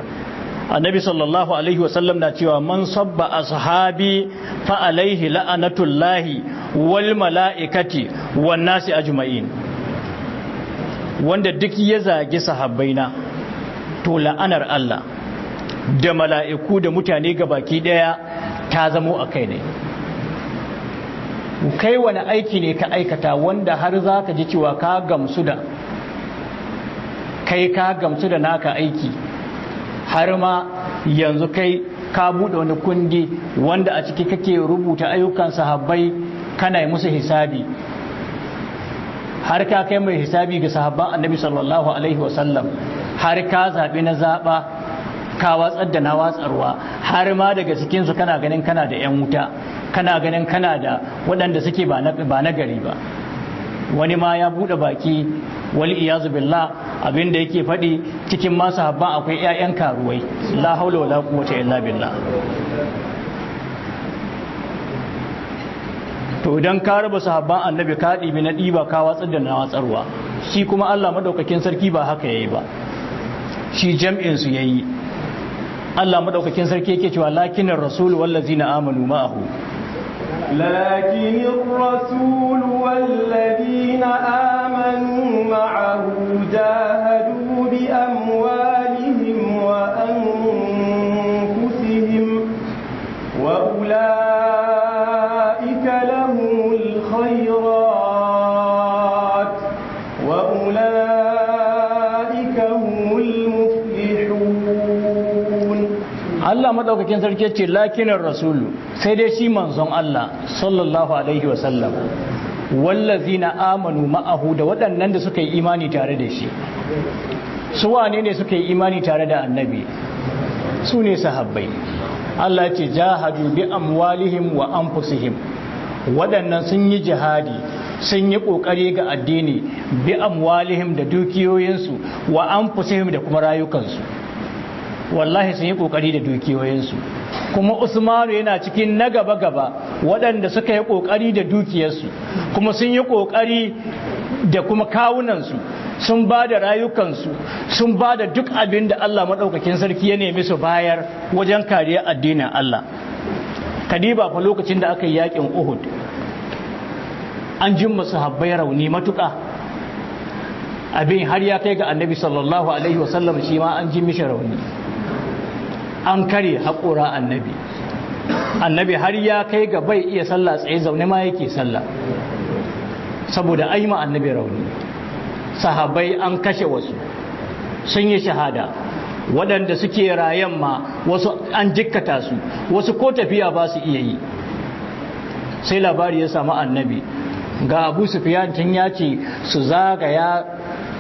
Annabi sallallahu alaihi wasallam na cewa man sabba ashabi fa alaihi la'anatullahi wal mala'ikati wan nasi ajma'in. Wanda duk ya zagi sahabbaina to la'anar Allah da mala'iku da mutane gabaki daya ta zamo a kai ne. Kai wani aiki ne ka aikata wanda har za ka ji cewa ka gamsu da naka aiki, har ma yanzu kai ka buɗe wani kundi wanda a ciki kake rubuta ayyukan sahabbai kana yi musu hisabi, har ka kai mai hisabi ga sahabban annabi sallallahu alaihi wasallam, har ka zaɓi na zaɓa ka watsar da na watsarwa, har ma daga cikinsu kana ganin kana da 'yan wuta, kana ganin kana da waɗanda suke ba na gari ba. Wani ma ya buɗe baki wali iyazu billah abinda yake faɗi cikin masu habban akwai 'ya'yan karuwai, la haula wala quwwata illa billah. To idan ka raba sahabban annabi ka ɗibi na ɗiba ka watsar da na watsarwa, shi kuma Allah madaukakin sarki ba haka yayi ba, shi jam'in su yayi. Allah madaukakin sarki yake cewa lakinar rasul wallazina amanu ma'ahu, lakinir rasul wallazina amanu ma'ahu jahadu bi amwalihim wa anfusihim wa ulaika lahumul khayrat wa ulaika humul Allah madaukakin sarki ce lakinar rasulu, sai dai shi manzon Allah sallallahu alaihi wasallam, wallazina amanu ma'ahu, da waɗannan da suka yi imani tare da shi. Su wane ne suka yi imani tare da annabi? Su ne sahabbai. Allah ce jahadu bi amwalihim wa anfusihim, waɗannan sun yi jihadi, sun yi ƙoƙari ga addini bi amwalihim da dukiyoyinsu wa anfusihim da kuma rayukansu. Wallahi sun yi kokari da dukiyoyinsu, kuma Usmanu yana cikin na gaba-gaba waɗanda suka yi kokari da dukiyarsu, kuma sun yi kokari da kuma kawunansu, sun ba da rayukansu, sun ba da duk abin da Allah maɗaukakin sarki ya nemi su bayar wajen kariya addinin Allah. Kadiba fa lokacin da aka yi yakin Uhud, an jin masu habbai rauni matuƙa, abin har ya kai ga annabi sallallahu alaihi wasallam shi ma an ji mishi rauni, an kare haƙora annabi har ya kai ga bai iya sallah tsaye, zaune ma yake sallah saboda aima annabi rauni. Sahabbai an kashe wasu, sun yi shahada, waɗanda suke rayan ma wasu an jikkata su, wasu ko tafiya ba su iya yi. Sai labari ya samu annabi ga Abu Sufyan tun ya ce su zagaya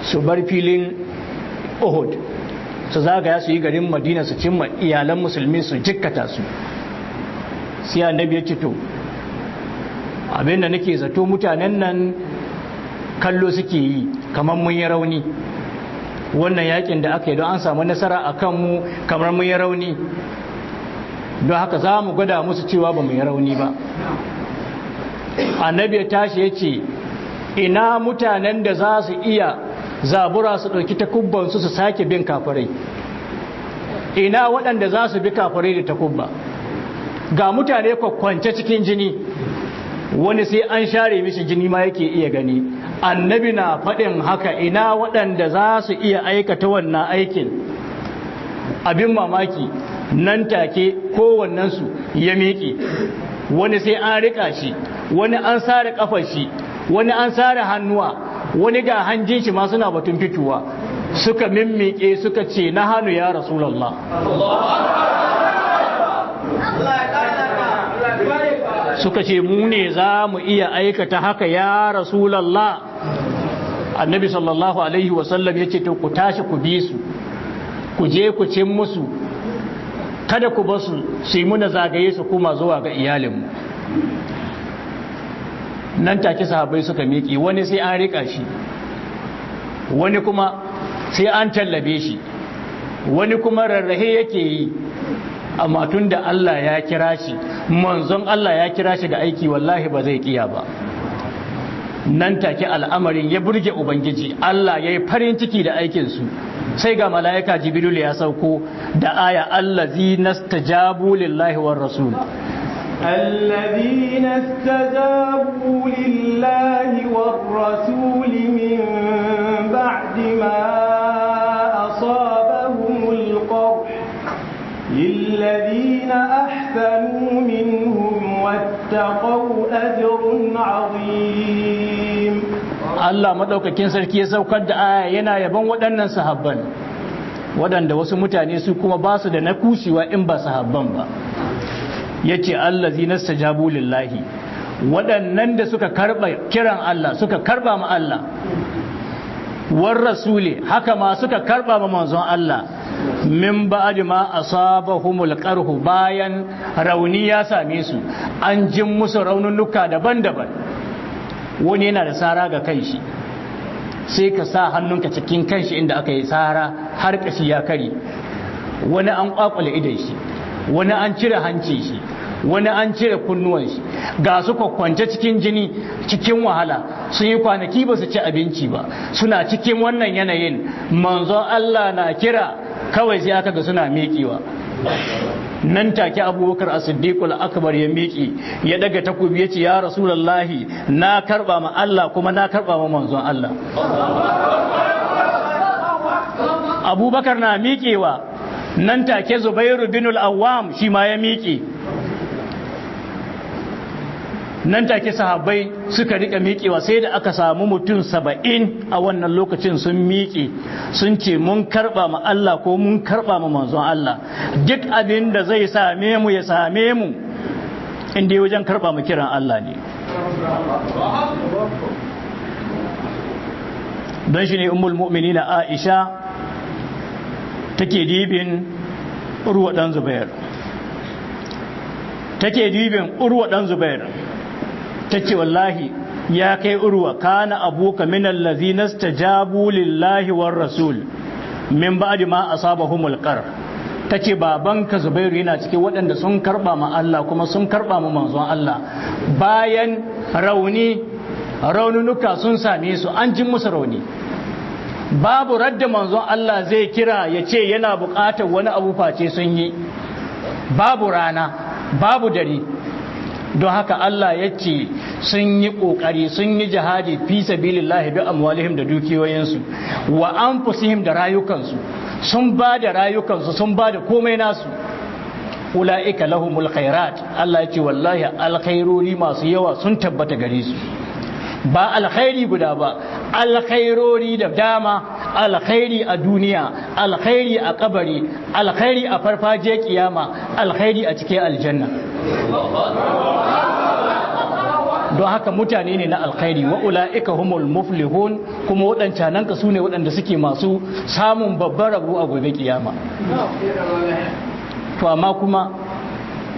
su bar filin Uhud, su zagaya su yi garin Madina su cimma iyalan musulmi su jikkata su. Sai annabi ya ce to abinda nake zato mutanen nan kallo suke yi kamar mun yi rauni, wannan yakin da aka yi don an samu nasara a kanmu kamar mun yi rauni, don haka za mu gwada musu cewa ba mu yi rauni ba. Annabi ya tashi ya ce ina mutanen da za su iya zabura su ɗauki takubbansu su sake bin kafirai, ina waɗanda za su bi kafirai da takubba? Ga mutane kwakwance cikin jini, wani sai an share mishi jini ma yake iya gani. Annabi na faɗin haka, ina waɗanda za su iya aikata wannan aikin? Abin mamaki nan take kowannensu ya miƙe, wani sai an riƙa shi, wani an sare ƙafar shi, wani an sare hannuwa, wani ga hanjin shi ma suna batun fitowa. Suka mimmiƙe suka ce na hannu ya Rasulallah, suka ce mu ne za mu iya aikata haka ya Rasulallah. Annabi sallallahu alaihi wasallam ya ce to ku tashi ku bi su, ku je ku cin musu, kada ku basu su yi muna zagaye su kuma zuwa ga iyalinmu. Nan take sahabbai suka miƙe, wani sai an riƙa shi, wani kuma sai an tallabe shi, wani kuma rarrahe yake yi. Amma tun da Allah ya kira shi, manzon Allah ya kira shi ga aiki, wallahi ba zai kiya ba. Nan take al'amarin ya burge Ubangiji, Allah ya yi farin ciki da aikinsu. Sai ga mala'ika Jibril ya sauko da aya allazi nastajabu lillahi war rasul. الذين استجابوا لله والرسول من بعد ما أصابهم القرح للذين أحسنوا منهم واتقوا أجر عظيم. Allah madaukakin sarki ya saukar da aya yana yaban waɗannan sahabban, waɗanda wasu mutane su kuma ba su da na kushewa in ba sahabban ba. Yace allazi nastajabu lillahi, waɗannan da suka karba kiran Allah suka karba ma Allah war rasuli haka ma suka karba ma manzon Allah min ba'd ma asabahumul qarhu bayan rauni ya same su an jin musu raununuka daban-daban wani yana da sara ga kanshi sai ka sa hannunka cikin kanshi inda aka yi sara har kashi ya kare wani an kwakwale idan shi wani an cire hanci shi wani an cire kunnuwan shi ga su kwakwance cikin jini cikin wahala sun yi kwanaki ba su ci abinci ba suna cikin wannan yanayin manzon Allah na kira kawai sai aka ga suna miƙewa nan take abubakar as-siddiqul akbar ya miƙi ya daga takobi ya ce ya rasulullahi na karba ma Allah kuma na karba ma manzon Allah abubakar na miƙewa nan take zubairu bin al-awwam shi ma ya miƙe nan take sahabbai suka rika miƙewa sai da aka samu mutum 70 a wannan lokacin sun miƙe sun ce mun karba ma Allah ko mun karba ma manzon Allah duk abin da zai same mu ya same mu inda wajen karba mu kiran Allah ne don shi ne ummul mu'minina Aisha take dibin Urwa dan Zubair tace wallahi ya kai Urwa kana abuka min allazina stajabu lillahi war rasul min ba'di ma asabahumul qar tace babanka Zubairu yana cikin waɗanda sun karba ma Allah kuma sun karba ma manzon Allah bayan raununuka sun same su an jin musu rauni babu radda manzon Allah zai kira ya ce yana buƙatar wani abu face sun yi babu rana babu dare don haka Allah ya ce sun yi ƙoƙari sun yi jihadi fi sabilillahi bi amwalihim da dukiyoyinsu wa anfusihim da rayukansu sun ba da rayukansu sun ba da komai nasu ula'ika lahumul khairat Allah ya ce wallahi alkhairori masu yawa sun tabbata gare su ba alkhairi guda ba alkhairori da dama alkhairi a duniya alkhairi a kabari alkhairi a farfaje kiyama alkhairi a cikin aljanna don haka mutane ne na alkhairi wa ula'ika humul muflihun kuma waɗancanan ka su ne waɗanda suke masu samun babban rabo a gobe kiyama to amma kuma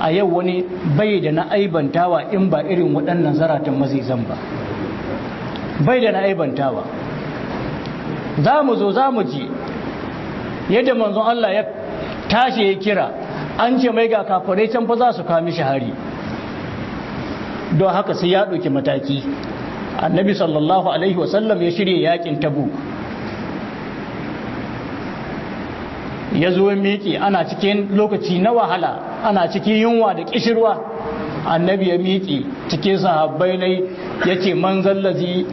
a yau wani bai da na aibantawa in ba irin waɗannan zaratan mazizan ba bai da na aibantawa za mu zo za mu ji yadda manzon Allah ya tashi ya kira an ce mai ga kafirai can fa za su kami shahari don haka sai ya ɗauki mataki annabi sallallahu alaihi wasallam ya shirya yakin Tabuk ya zo miƙe ana cikin lokaci na wahala ana cikin yunwa da ƙishirwa annabi ya miƙe cikin sahabbai ne ya ce man zallazi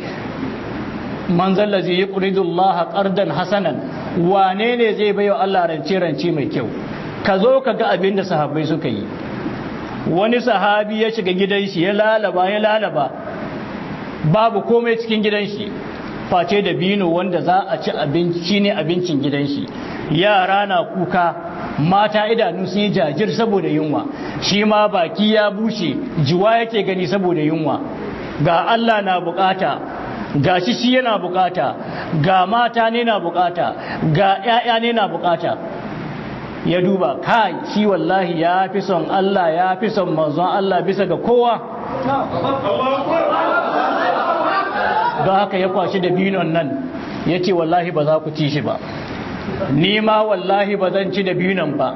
ya ƙuridullah ƙardan hasanan wane ne zai bayo Allah rance mai kyau ka zo ka ga abin da sahabbai suka yi wani sahabi ya shiga gidan shi ya lalaba babu komai cikin gidan shi face da bino wanda za a ci abinci ne abincin gidan shi yara na kuka mata idanu sun yi jajir saboda yunwa shi ma baki ya bushe jiwa yake gani saboda yunwa ga Allah na bukata ga shi yana bukata ga mata ne na bukata ga 'ya'ya ne na bukata ya duba kai shi wallahi ya fi son Allah ya fi son manzon Allah bisa ga kowa don haka ya kwashi da binon nan ya ce wallahi ba za ku ci shi ba ni ma wallahi ba zan ci da binon ba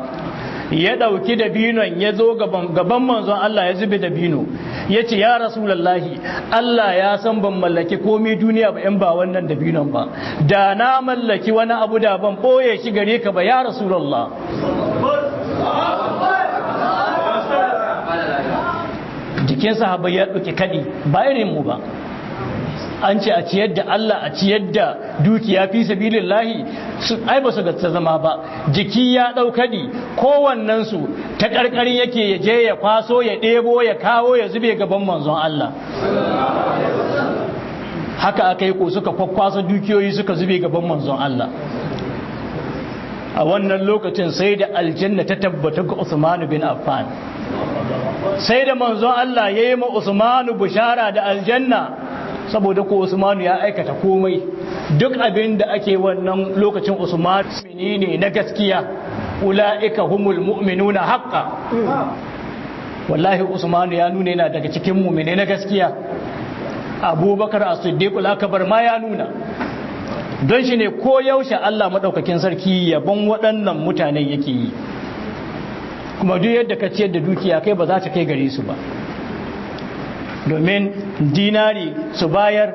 ya ɗauki da binon ya zo gaban manzon Allah ya zube da bino ya ce ya rasulallahi Allah ya san ban mallaki komai duniya ba in ba wannan da binon ba da na mallaki wani abu da ban ɓoye shi gare ka ba ya rasulallah jikin sahabbai ya ɗauki kaɗi ba irin mu ba an ce a ciyar da Allah a ciyar da dukiya fi sabilillahi ai ba su ga ta zama ba jiki ya ɗaukadi kowannen su ta karkari yake ya je ya kwaso ya ɗebo ya kawo ya zube gaban manzon Allah haka aka yi ko suka kwakwaso dukiyoyi suka zube gaban manzon Allah a wannan lokacin sai da aljanna ta tabbata ga Uthman bin Affan sai da manzon Allah ya yi ma Usmanu bishara da aljanna, saboda ko Usmanu ya aikata komai. Duk abin da ake wannan lokacin Usmanu ne na gaskiya, ula'ika humul mu'minuna haqqa. Wallahi Usmanu ya nuna yana daga cikin mu'mine na gaskiya. Abubakar as-Siddiq al-Akbar ma ya nuna. Don shi ne ko yaushe Allah madaukakin sarki yabon waɗannan mutanen yake yi. Kuma duk yadda ka ciyar da dukiya kai ba za ta kai gare su ba, domin dinari su bayar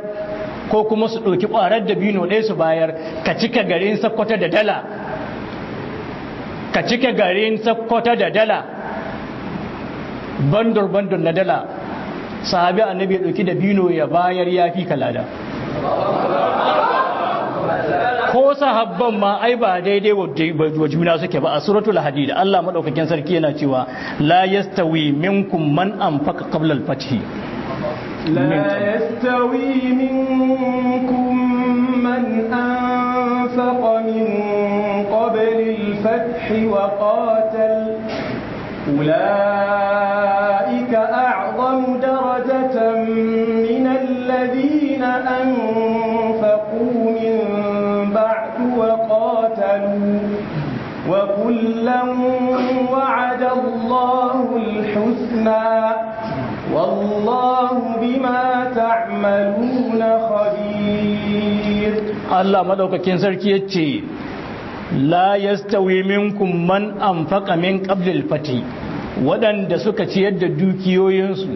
ko kuma su ɗauki ƙwarar da bino ɗaya su bayar, ka cika garin Sakkwata da dala, ka cika garin Sakkwata da dala, bandur na dala. Sahabi annabi ya ɗauki da bino ya bayar ya fi kalada. Ko sahabban ma ai ba daidai wa juna suke ba. A suratul hadid Allah madaukakin sarki yana cewa la yastawi minkum man anfaqa qabla al-fath, لا يستوي منكم من أنفق من قبل الفتح وقاتل أولئك أعظم درجة من الذين أنفقوا من بعد وقاتلوا وكلا وعد الله الحسنى والله بما تعملون خبير. Allah madaukakin sarki yace la yastawi minkum man anfaqa min qabli al-fati, waɗanda suka ciyar da dukiyoyinsu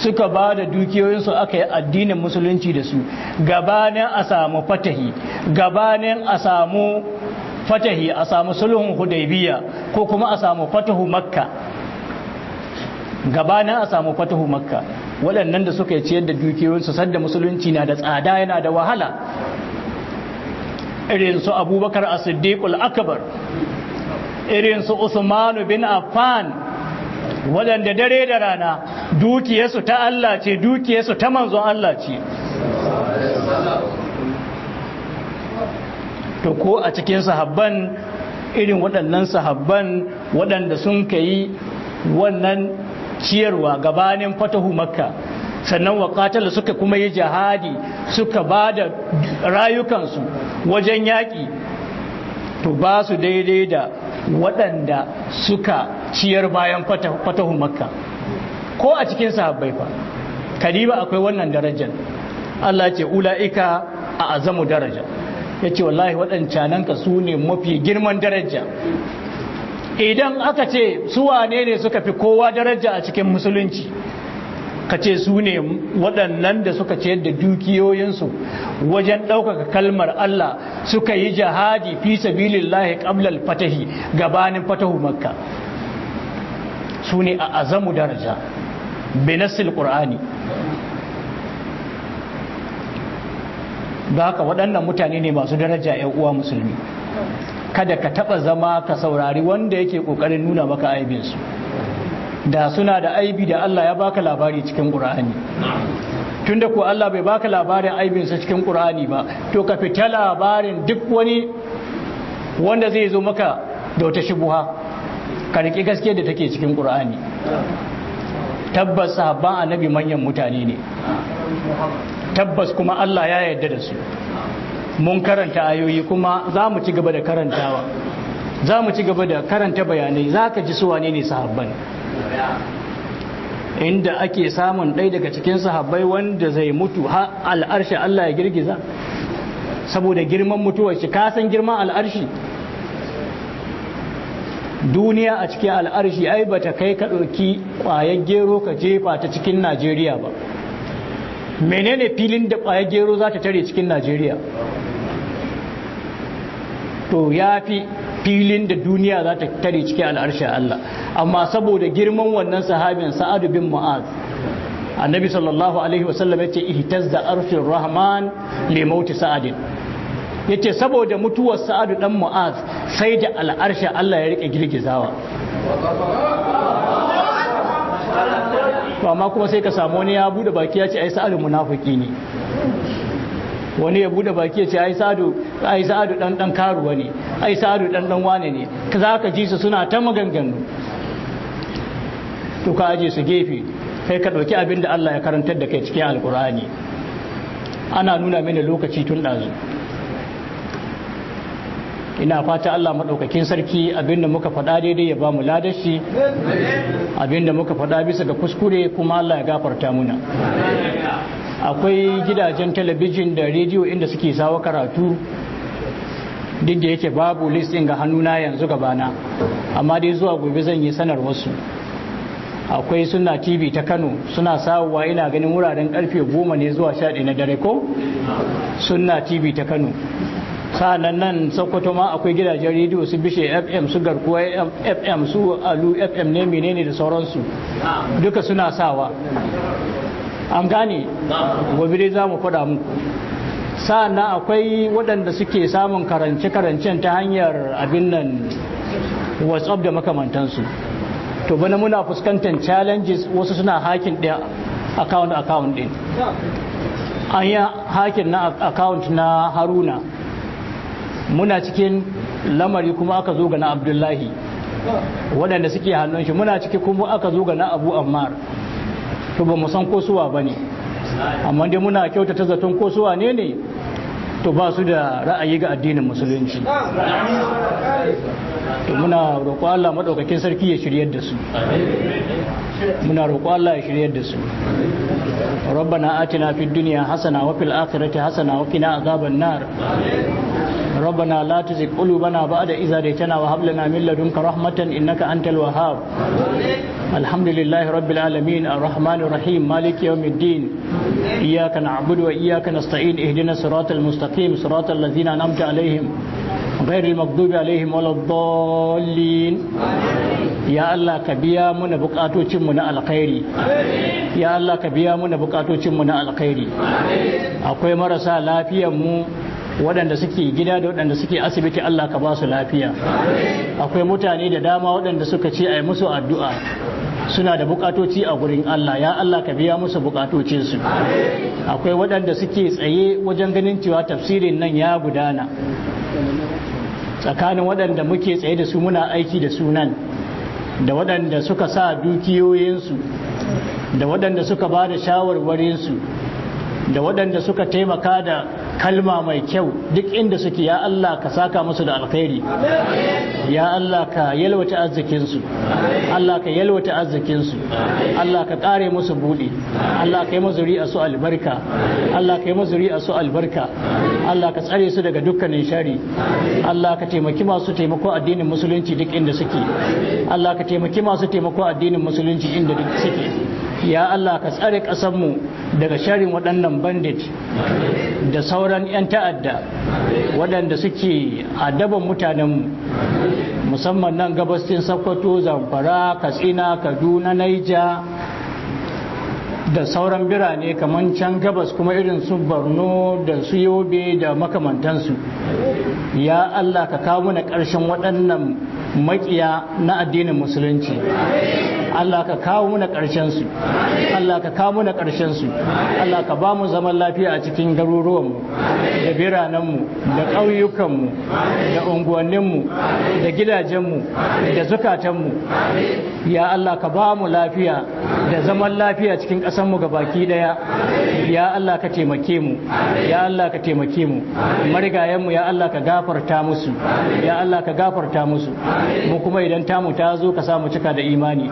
suka ba da dukiyoyinsu aka yi addinin musulunci da su gabanin a samu fatahi, gabanin a samu fatahi, a samu sulhun hudaybiya ko kuma a samu fatahu makka, gabanin a samu fatahu makka, waɗannan da suka ciyar da dukiyoyinsu sadda musulunci na da tsada yana da wahala, irin su Abubakar as-Siddiq al-Akbar, irin su Usman bin Affan, waɗanda dare da rana dukiyarsu ta Allah ce, dukiyarsu ta manzon Allah ce. To ko a cikin sahabban, irin waɗannan sahabban waɗanda sun kai wannan ciyarwa gabanin fatahu makka, sannan waƙatar suka kuma yi jihadi suka ba da rayukansu wajen yaƙi, to ba su daidai da waɗanda suka ciyar bayan fatahu makka. Ko a cikin sahabbai fa kadiba akwai wannan darajar. Allah ce ula'ika a azamu daraja, ya ce wallahi waɗancananka su ne mafi girman daraja. Idan aka ce su wane ne suka fi kowa daraja a cikin musulunci, ka ce su ne waɗannan da suka ciyar da dukiyoyinsu wajen ɗaukaka kalmar Allah, suka yi jihadi fi sabilillahi qabla al-fatahi, gabanin fatahu makka. Su ne a azamu daraja bi nassil qur'ani. Da haka waɗannan mutane ne masu daraja 'yan uwa musulmi. Kada ka taɓa zama ka saurari wanda yake ƙoƙarin nuna maka aibinsu. Da suna da aibi da Allah ya baka labari cikin Qur'ani. Tunda ko Allah bai baka labarin aibinsa cikin Qur'ani ba, to ka fita labarin duk wani wanda zai zo maka da wata shubuha, ka riƙi gaskiya da take cikin Qur'ani. Tabbas sahabban annabi manyan mutane ne, tabbas kuma Allah ya yarda da su. Mun karanta ayoyi kuma za mu ci gaba da karantawa, za mu ci gaba da karanta bayanai, za ka ji su wane ne sahabban. Inda ake samun ɗaya daga cikin sahabbai wanda zai mutu har al'arshi Allah ya girgiza saboda girman mutuwar shi. Ka san girman al'arshi? Duniya a cikin al'arshi ai bata kai ka ɗauki ƙwayar gero ka jefa ta cikin Najeriya ba. Menene filin da ƙwayar gero za ta tare cikin Najeriya? To ya fi filin da duniya za ta tare cikin al'arshin Allah. Amma saboda girman wannan sahabin Sa'ad bin Mu'az, annabi sallallahu alaihi wasallam ya ce ihtazza arshur rahman li mauti sa'adin, ya ce saboda mutuwar Sa'ad dan Mu'az sai da al'arshin Allah ya rike girgizawa. To amma kuma sai ka samu wani ya bude baki ya ce ai Sa'ad munafiki ne, wani ya bude baki ya ce ai Sa'adu dan karuwa ne, ai Sa'adu dan wane ne. Za ka ji su suna ta maganganu. to ka aje su gefe kai ka ɗauki abin da Allah ya karantar da kai cikin alkur'ani. Ana nuna mini lokaci tun ɗazu. Ina fata Allah maɗaukakin sarki abinda muka faɗa daidai ya ba mu ladashi, abinda muka faɗa bisa ga kuskure kuma Allah ya gafarta muna. Akwai gidajen talabijin da rediyo inda suke sawa karatu, duk da yake babu list ɗin ga hannuna yanzu gabana, amma dai zuwa gobe zan yi sanar wasu. Akwai Sunna TV ta Kano suna sawowa, ina ganin wuraren karfe 10 ne zuwa 11 na dare ko Sunna TV ta Kano. Sa'annan nan Sokoto ma akwai gidajen rediyo su Bishe FM, su Garkuwa FM, su Alu FM ne menene da sauransu, duka suna sawa. An gane, gobe dai za mu faɗa muku. Sa'annan akwai waɗanda suke samun karance-karancen ta hanyar abin nan WhatsApp da makamantansu. To bana muna fuskantar challenges, wasu suna hakin ɗaya account ɗin. An yi hakin na account na Haruna, muna cikin lamari kuma aka zo ga na Abdullahi, waɗanda suke hannun shi muna ciki kuma aka zo ga na Abu Ammar. To ba mu san ko suwa bane, amma dai muna kyautata zaton ko suwa ne to ba su da ra'ayi ga addinin musulunci. To muna roƙo Allah madaukakin sarki ya shiryar da su, muna roƙo Allah ya shiryar da su. ربنا آتنا في الدنيا حسنة وفي الآخرة حسنة وقنا عذاب النار. ربنا لا تزغ قلوبنا بعد إذ هديتنا وهب لنا من لدنك رحمة إنك أنت الوهاب. الحمد لله رب العالمين الرحمن الرحيم مالك يوم الدين إياك نعبد وإياك نستعين اهدنا الصراط المستقيم صراط الذين أنعمت عليهم غير المغضوب عليهم ولا الضالين. يا الله كبيا من بقاتوچin mu na alkhairi, ya Allah ka biya mu na bukatocin mu na alkhairi. Akwai marasa lafiyar mu waɗanda suke gida da waɗanda suke asibiti, Allah ka ba su lafiya. Akwai mutane da dama waɗanda suka ce a yi musu addu'a, suna da bukatoci a gurin Allah, ya Allah ka biya musu bukatocinsu. Akwai waɗanda suke tsaye wajen ganin cewa tafsirin nan ya gudana, tsakanin waɗanda muke tsaye da su muna aiki da sunan, da waɗanda suka sa dukiyoyinsu, da waɗanda suka ba da shawarwarinsu, da waɗanda suka taimaka da kalma mai kyau duk inda suke, ya Allah ka saka musu da alkhairi. Ya Allah ka yalwata arzikinsu, Allah ka yalwata arzikinsu, Allah ka kare musu buɗe, Allah ka yi mazuri su albarka, Allah ka yi mazuri su albarka, Allah ka tsare su daga dukkanin shari, Allah ka taimaki masu taimako addinin musulunci duk inda suke, Allah ka taimaki masu taimako addinin musulunci inda duk suke. Ya Allah ka tsare ƙasarmu daga sharin waɗannan bandit da sauran 'yan ta'adda waɗanda suke adaban mutanenmu, musamman nan gabashin Sokoto, Zamfara, Katsina, Kaduna, Naija da sauran birane kamar can gabas kuma irin su Borno da su Yobe da makamantansu. Ya Allah ka kawo mana ƙarshen waɗannan maƙiya na addinin musulunci. Allah ka kawo muna ƙarshen su, Allah ka kawo muna ƙarshen su, Allah ka ba mu zaman lafiya a cikin garuruwanmu da biranenmu da ƙauyukanmu da unguwanninmu da gidajenmu da zukatanmu. Ya Allah ka ba mu lafiya da zaman lafiya cikin ƙasarmu gabaki ɗaya. Ya Allah ka taimake mu, ya Allah ka taimake mu. Marigayenmu ya Allah ka gafarta musu, ya Allah ka gafarta musu. Mu kuma idan tamu ta zo ka samu cika da imani.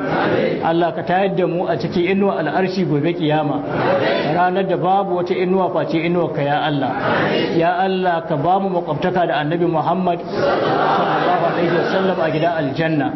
Allah ka tayar da mu a cikin inuwa al'arshi gobe kiyama, ranar da babu wata inuwa face inuwa ka ya Allah. Ya Allah ka ba mu makwabtaka da annabi Muhammad sallallahu alaihi wasallam a gidan aljanna.